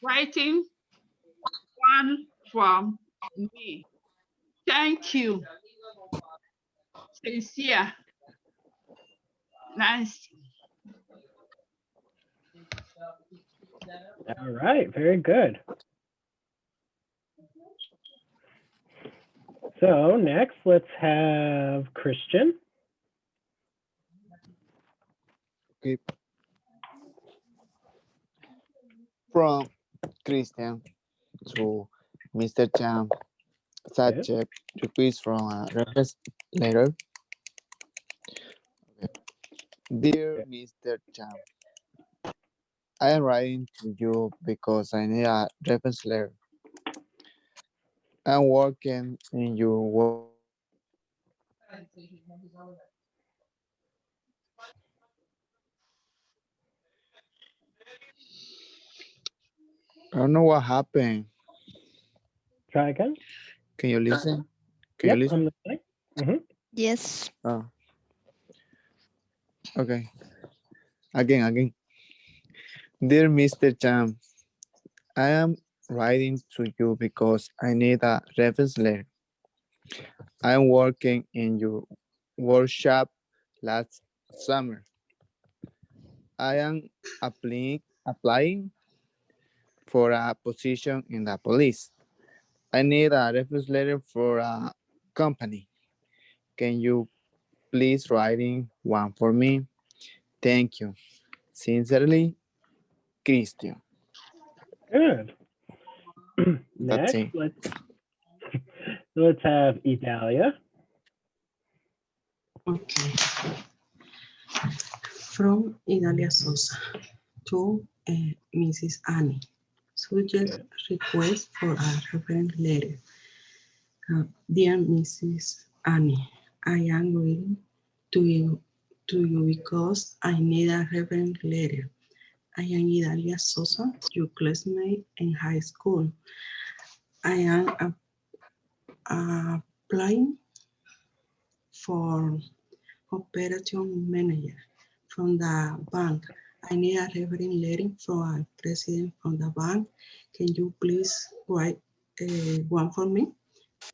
writing one from me. Thank you. Sincere, Nancy. All right. Very good. So next, let's have Christian. Okay. From Christian to Mr. Cham, subject request from a reference letter. Okay. Dear Mr. Cham, I am writing to you because I need a reference letter. I'm working in your I don't know what happened. Try again. Can you listen? Can Yep. you listen? I'm listening. Mm-hmm. Yes. Oh, okay. Again. Dear Mr. Cham, I am writing to you because I need a reference letter. I'm working in your workshop last summer. I am applying for a position in the police. I need a reference letter for a company. Can you please writing one for me? Thank you. Sincerely, Christian. Good. That's Next, it. let's have Italia. Okay. From Idalia Sosa to Mrs. Annie. Subject request for a reference letter. Dear Mrs. Annie, I am writing to you because I need a reference letter. I am Idalia Sosa, your classmate in high school. I am applying for operation manager from the bank. I need a reference letter from a president from the bank. Can you please write one for me?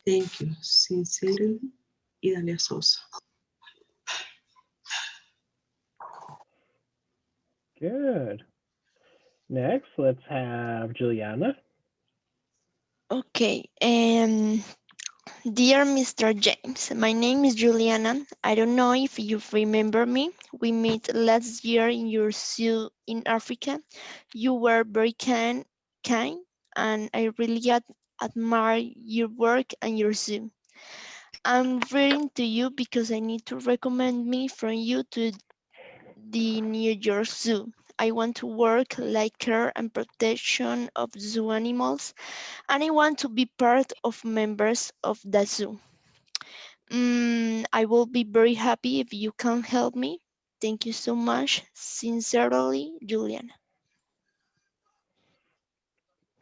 Thank you. Sincerely, Idalia Sosa. Good. Next, let's have Juliana. Okay. Dear Mr. James, my name is Juliana. I don't know if you remember me. We met last year in your zoo in Africa. You were very kind, and I really admire your work and your zoo. I'm writing to you because I need to recommend me from you to the New York Zoo. I want to work like care and protection of zoo animals, and I want to be part of members of the zoo. I will be very happy if you can help me. Thank you so much. Sincerely, Julian.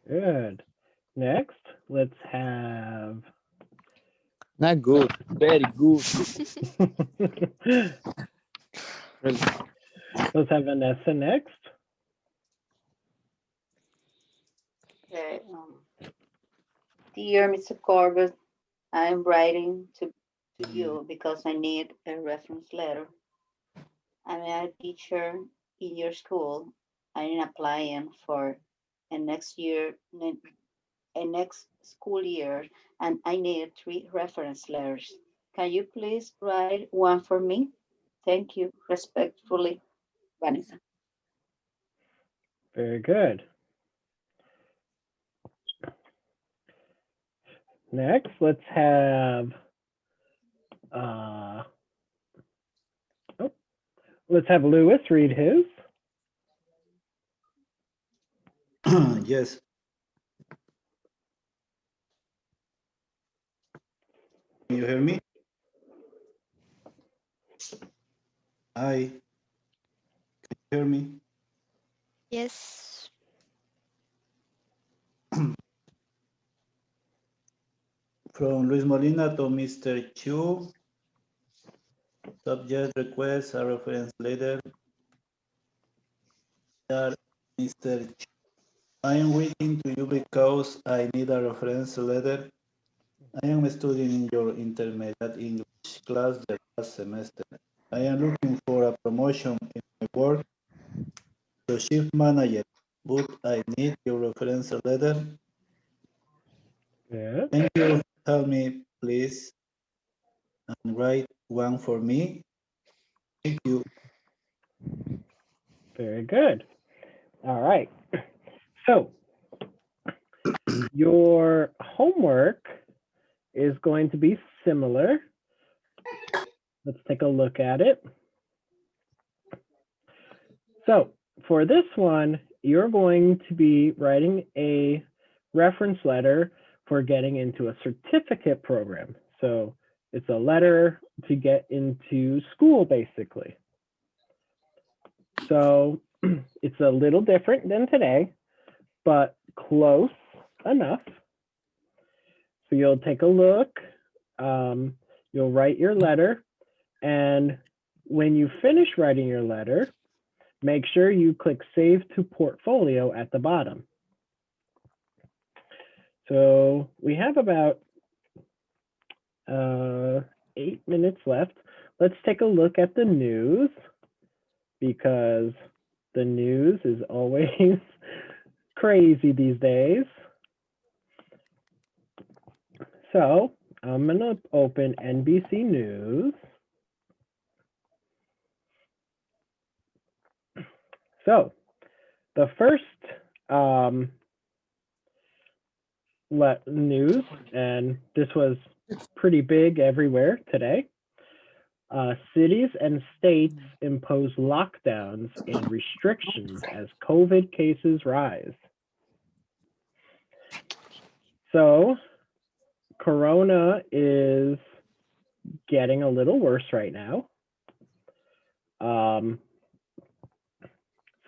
Good. Next, let's have Not good. Very good. Really. let's have Vanessa next. Okay, dear Mr. Corbett, I'm writing to you because I need a reference letter. I'm a teacher in your school. I'm applying for a next school year, and I need 3 reference letters. Can you please write one for me? Thank you. Respectfully, Vanessa. Very good. Next, let's have let's have Lewis read his. Yes. Can you hear me? Hi. Can you hear me? Yes. From Luis Molina to Mr. Chu. Subject request a reference letter. Dear Mr. Chu, I am waiting to you because I need a reference letter. I am studying in your intermediate English class the last semester. I am looking for a promotion in my work to shift manager, but I need your reference letter. Yeah. Can you help me, please, and write one for me? Thank you. Very good. All right. So your homework is going to be similar. Let's take a look at it. So for this one, you're going to be writing a reference letter for getting into a certificate program. So it's a letter to get into school, basically. So it's a little different than today, but close enough. So you'll take a look, you'll write your letter, and when you finish writing your letter, make sure you click Save to Portfolio at the bottom. So we have about 8 minutes left. Let's take a look at the news, because the news is always crazy these days. So I'm gonna open NBC News. So the first news, and this was pretty big everywhere today. Cities and states impose lockdowns and restrictions as COVID cases rise. So Corona is getting a little worse right now.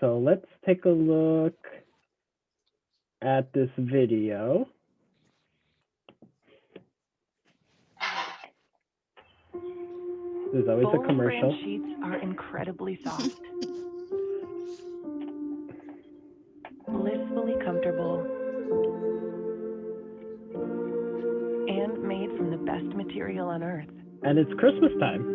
So let's take a look at this video. There's always a commercial. Brand sheets are incredibly soft, blissfully comfortable, and made from the best material on earth. And it's Christmas time.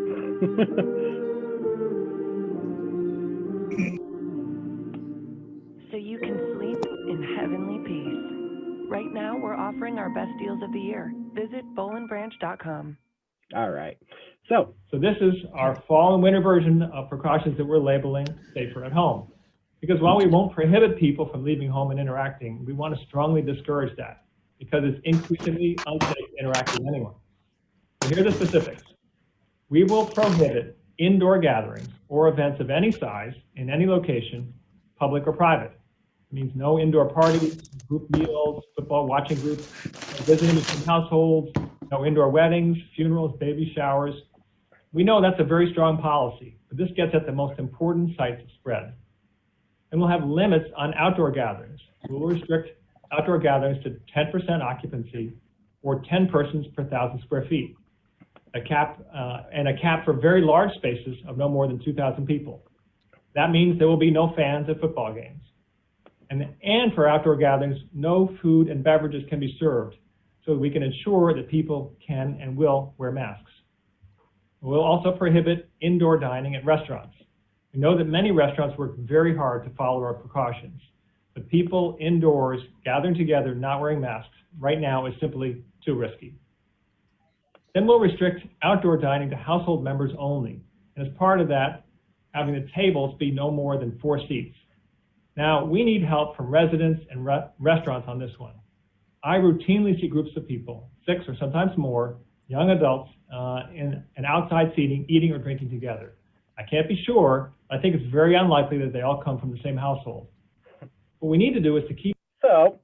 So you can sleep in heavenly peace. Right now, we're offering our best deals of the year. Visit bowlandbranch.com. All right. So this is our fall and winter version of precautions that we're labeling safer at home. Because while we won't prohibit people from leaving home and interacting, we want to strongly discourage that because it's increasingly unsafe to interact with anyone. So here are the specifics. We will prohibit indoor gatherings or events of any size in any location, public or private. It means no indoor parties, group meals, football watching groups, no visiting between households, no indoor weddings, funerals, baby showers. We know that's a very strong policy, but this gets at the most important sites of spread. And we'll have limits on outdoor gatherings. We'll restrict outdoor gatherings to 10% occupancy or 10 persons per 1,000 square feet. A cap for very large spaces of no more than 2,000 people. That means there will be no fans at football games. And for outdoor gatherings, no food and beverages can be served, so we can ensure that people can and will wear masks. We'll also prohibit indoor dining at restaurants. We know that many restaurants work very hard to follow our precautions, but people indoors gathering together not wearing masks right now is simply too risky. Then we'll restrict outdoor dining to household members only, and as part of that, having the tables be no more than 4 seats. Now, we need help from residents and restaurants on this one. I routinely see groups of people, 6 or sometimes more, young adults, in an outside seating, eating or drinking together. I can't be sure, but I think it's very unlikely that they all come from the same household. What we need to do is to keep... So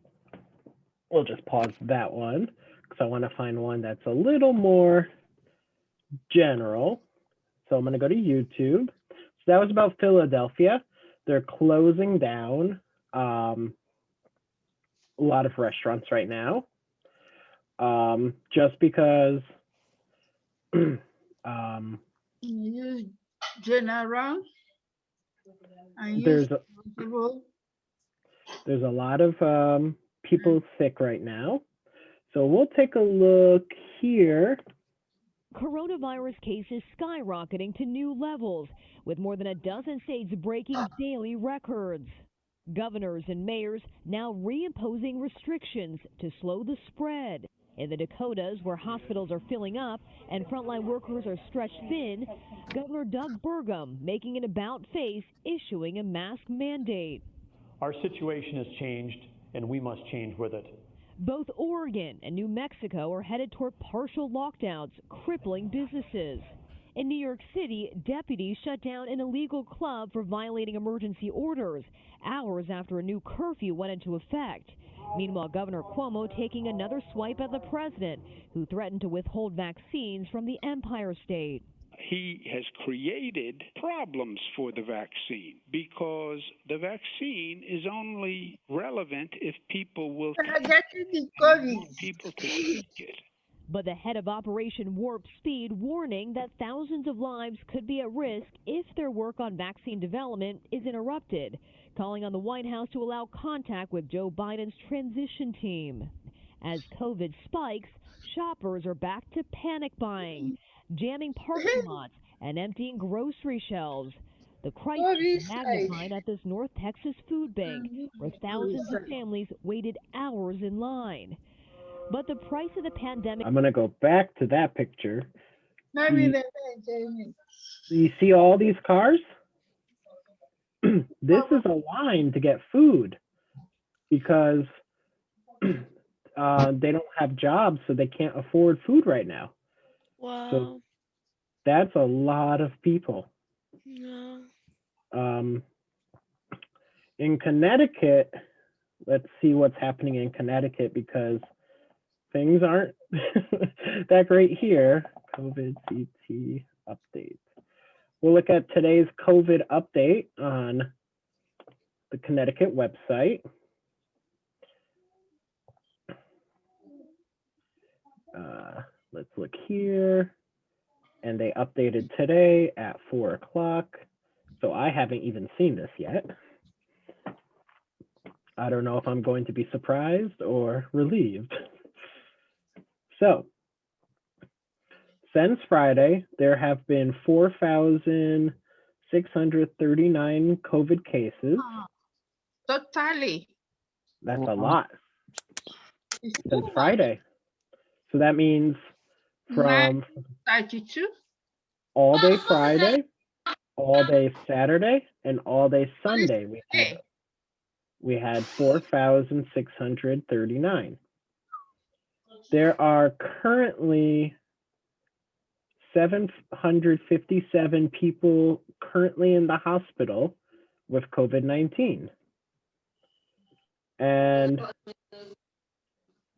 we'll just pause that one because I want to find one that's a little more general. So I'm going to go to YouTube. So that was about Philadelphia. They're closing down a lot of restaurants right now, just because Use general. there's a lot of people sick right now. So we'll take a look here. Coronavirus cases skyrocketing to new levels, with more than a dozen states breaking daily records. Governors and mayors now reimposing restrictions to slow the spread. In the Dakotas, where hospitals are filling up and frontline workers are stretched thin, Governor Doug Burgum making an about-face, issuing a mask mandate. Our situation has changed, and we must change with it. Both Oregon and New Mexico are headed toward partial lockdowns, crippling businesses. In New York City, deputies shut down an illegal club for violating emergency orders, hours after a new curfew went into effect. Meanwhile, Governor Cuomo taking another swipe at the president, who threatened to withhold vaccines from the Empire State. He has created problems for the vaccine because the vaccine is only relevant if people will people to take it. But the head of Operation Warp Speed warning that thousands of lives could be at risk if their work on vaccine development is interrupted, calling on the White House to allow contact with Joe Biden's transition team. As COVID spikes, shoppers are back to panic buying, jamming parking lots and emptying grocery shelves. The crisis magnified at this North Texas food bank, where thousands of families waited hours in line. But the price of the pandemic... I'm going to go back to that picture. You see all these cars? This is a line to get food because they don't have jobs, so they can't afford food right now. Wow. So that's a lot of people. No. In Connecticut, let's see what's happening in Connecticut because things aren't that great here. COVID CT update. We'll look at today's COVID update on the Connecticut website. Let's look here. And they updated today at 4 o'clock. So I haven't even seen this yet. I don't know if I'm going to be surprised or relieved. So since Friday, there have been 4,639 COVID cases. Totally. That's a lot since Friday. So that means from 32. all day Friday, all day Saturday, and all day Sunday, we had 4,639. There are currently 757 people currently in the hospital with COVID-19. And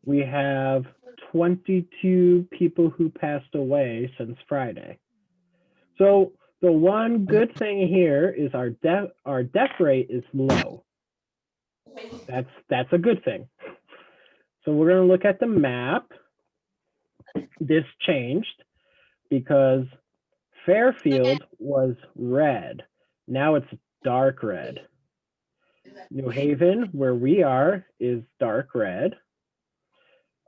we have 22 people who passed away since Friday. So the one good thing here is our death rate is low. That's a good thing. So we're going to look at the map. This changed because Fairfield was red. Now it's dark red. New Haven, where we are, is dark red.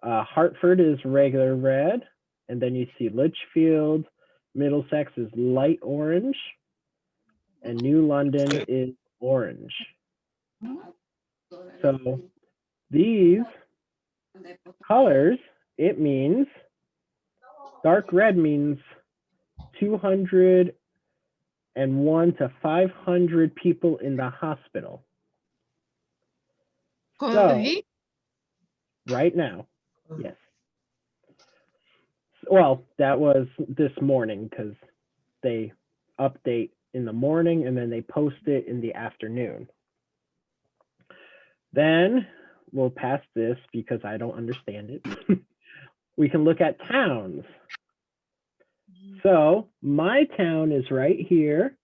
Hartford is regular red. And then you see Litchfield, Middlesex is light orange, and New London is orange. So these colors, it means dark red means 201 to 500 people in the hospital. So, right now, yes. Well, that was this morning because they update in the morning and then they post it in the afternoon. Then we'll pass this because I don't understand it. We can look at towns. So my town is right here.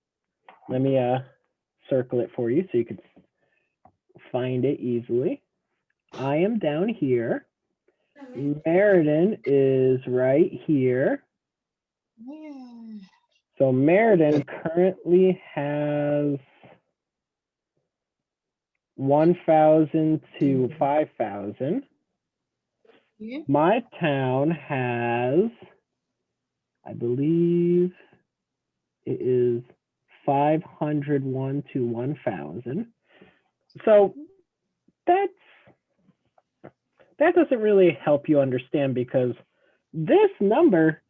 Let me circle it for you so you can find it easily. I am down here. Meriden is right here. So Meriden currently has 1,000 to 5,000. My town has, I believe it is 501 to 1,000. So that doesn't really help you understand because this number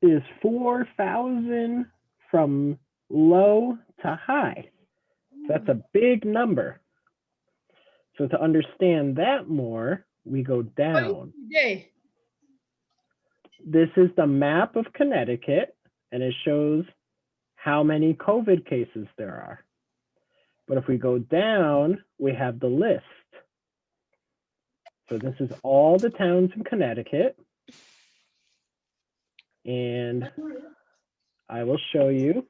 is 4,000 from low to high. That's a big number. So to understand that more, we go down. This is the map of Connecticut, and it shows how many COVID cases there are. But if we go down, we have the list. So this is all the towns in Connecticut. And I will show you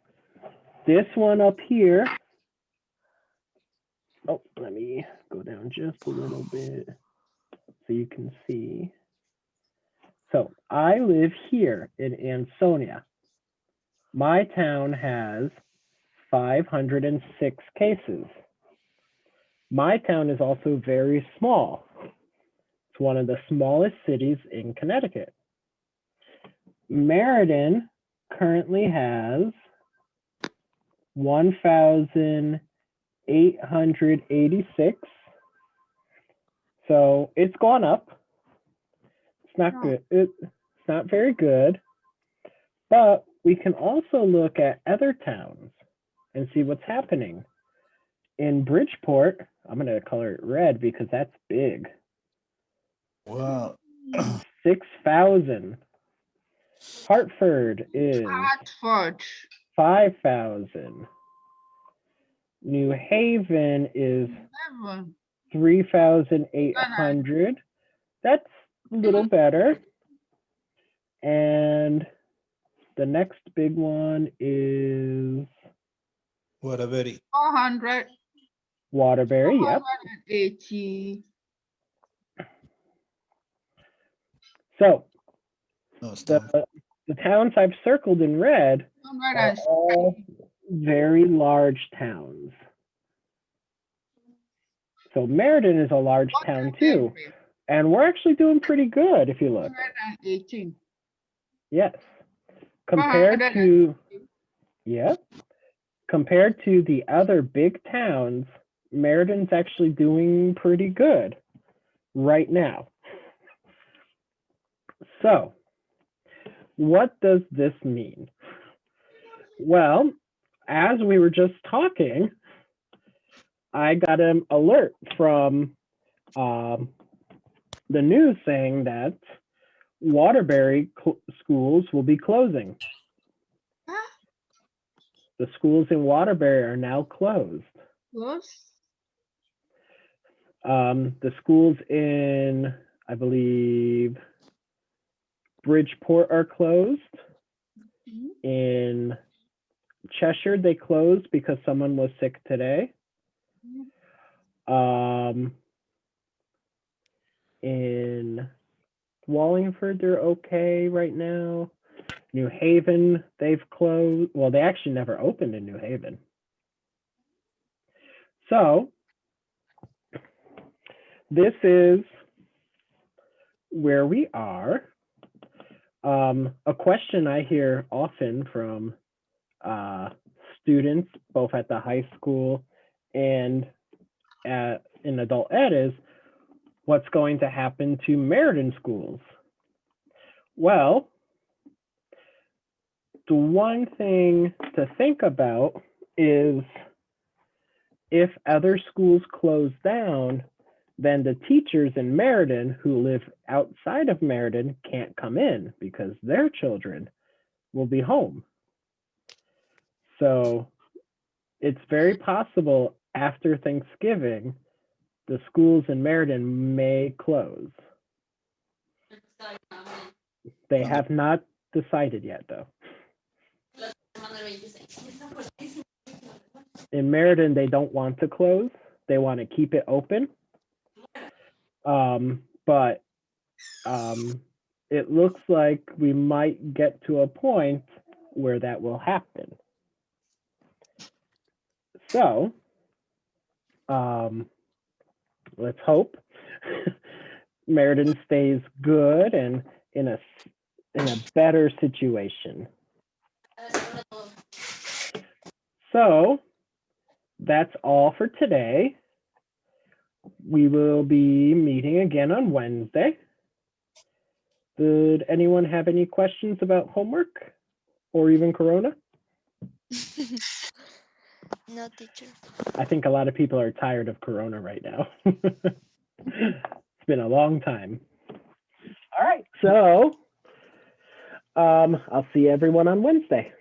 this one up here. Oh, let me go down just a little bit so you can see. So I live here in Ansonia. My town has 506 cases. My town is also very small. It's one of the smallest cities in Connecticut. Meriden currently has 1,886. So it's gone up. It's not good. It's not very good. But we can also look at other towns and see what's happening. In Bridgeport, I'm going to color it red because that's big. Wow. 6,000. Hartford is 5,000. New Haven is 3,800. That's a little better. And the next big one is What a very 400. Waterbury, yep. 280. So No, stop. the towns I've circled in red are all very large towns. So Meriden is a large town too, and we're actually doing pretty good if you look. 218. Yes, compared to compared to the other big towns, Meriden's actually doing pretty good right now. So, what does this mean? Well, as we were just talking, I got an alert from the news saying that Waterbury schools will be closing. The schools in Waterbury are now closed. The schools in, I believe, Bridgeport are closed. In Cheshire, they closed because someone was sick today. In Wallingford, they're okay right now. New Haven, they've closed. Well, they actually never opened in New Haven. So this is where we are. A question I hear often from students, both at the high school and in adult ed, is what's going to happen to Meriden schools? Well, the one thing to think about is if other schools close down, then the teachers in Meriden who live outside of Meriden can't come in because their children will be home. So it's very possible after Thanksgiving, the schools in Meriden may close. They have not decided yet, though. In Meriden, they don't want to close. They want to keep it open. But it looks like we might get to a point where that will happen. So let's hope Meriden stays good and in a better situation. So that's all for today. We will be meeting again on Wednesday. Did anyone have any questions about homework or even Corona? No, teacher. I think a lot of people are tired of Corona right now. It's been a long time. All right, so I'll see everyone on Wednesday.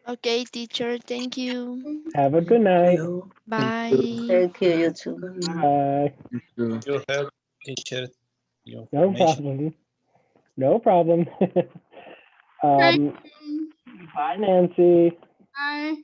Okay, teacher. Thank you. Have a good night. Bye. Thank you, you too. Bye. Your help, teacher. No problem. No problem. Bye, Nancy. Bye.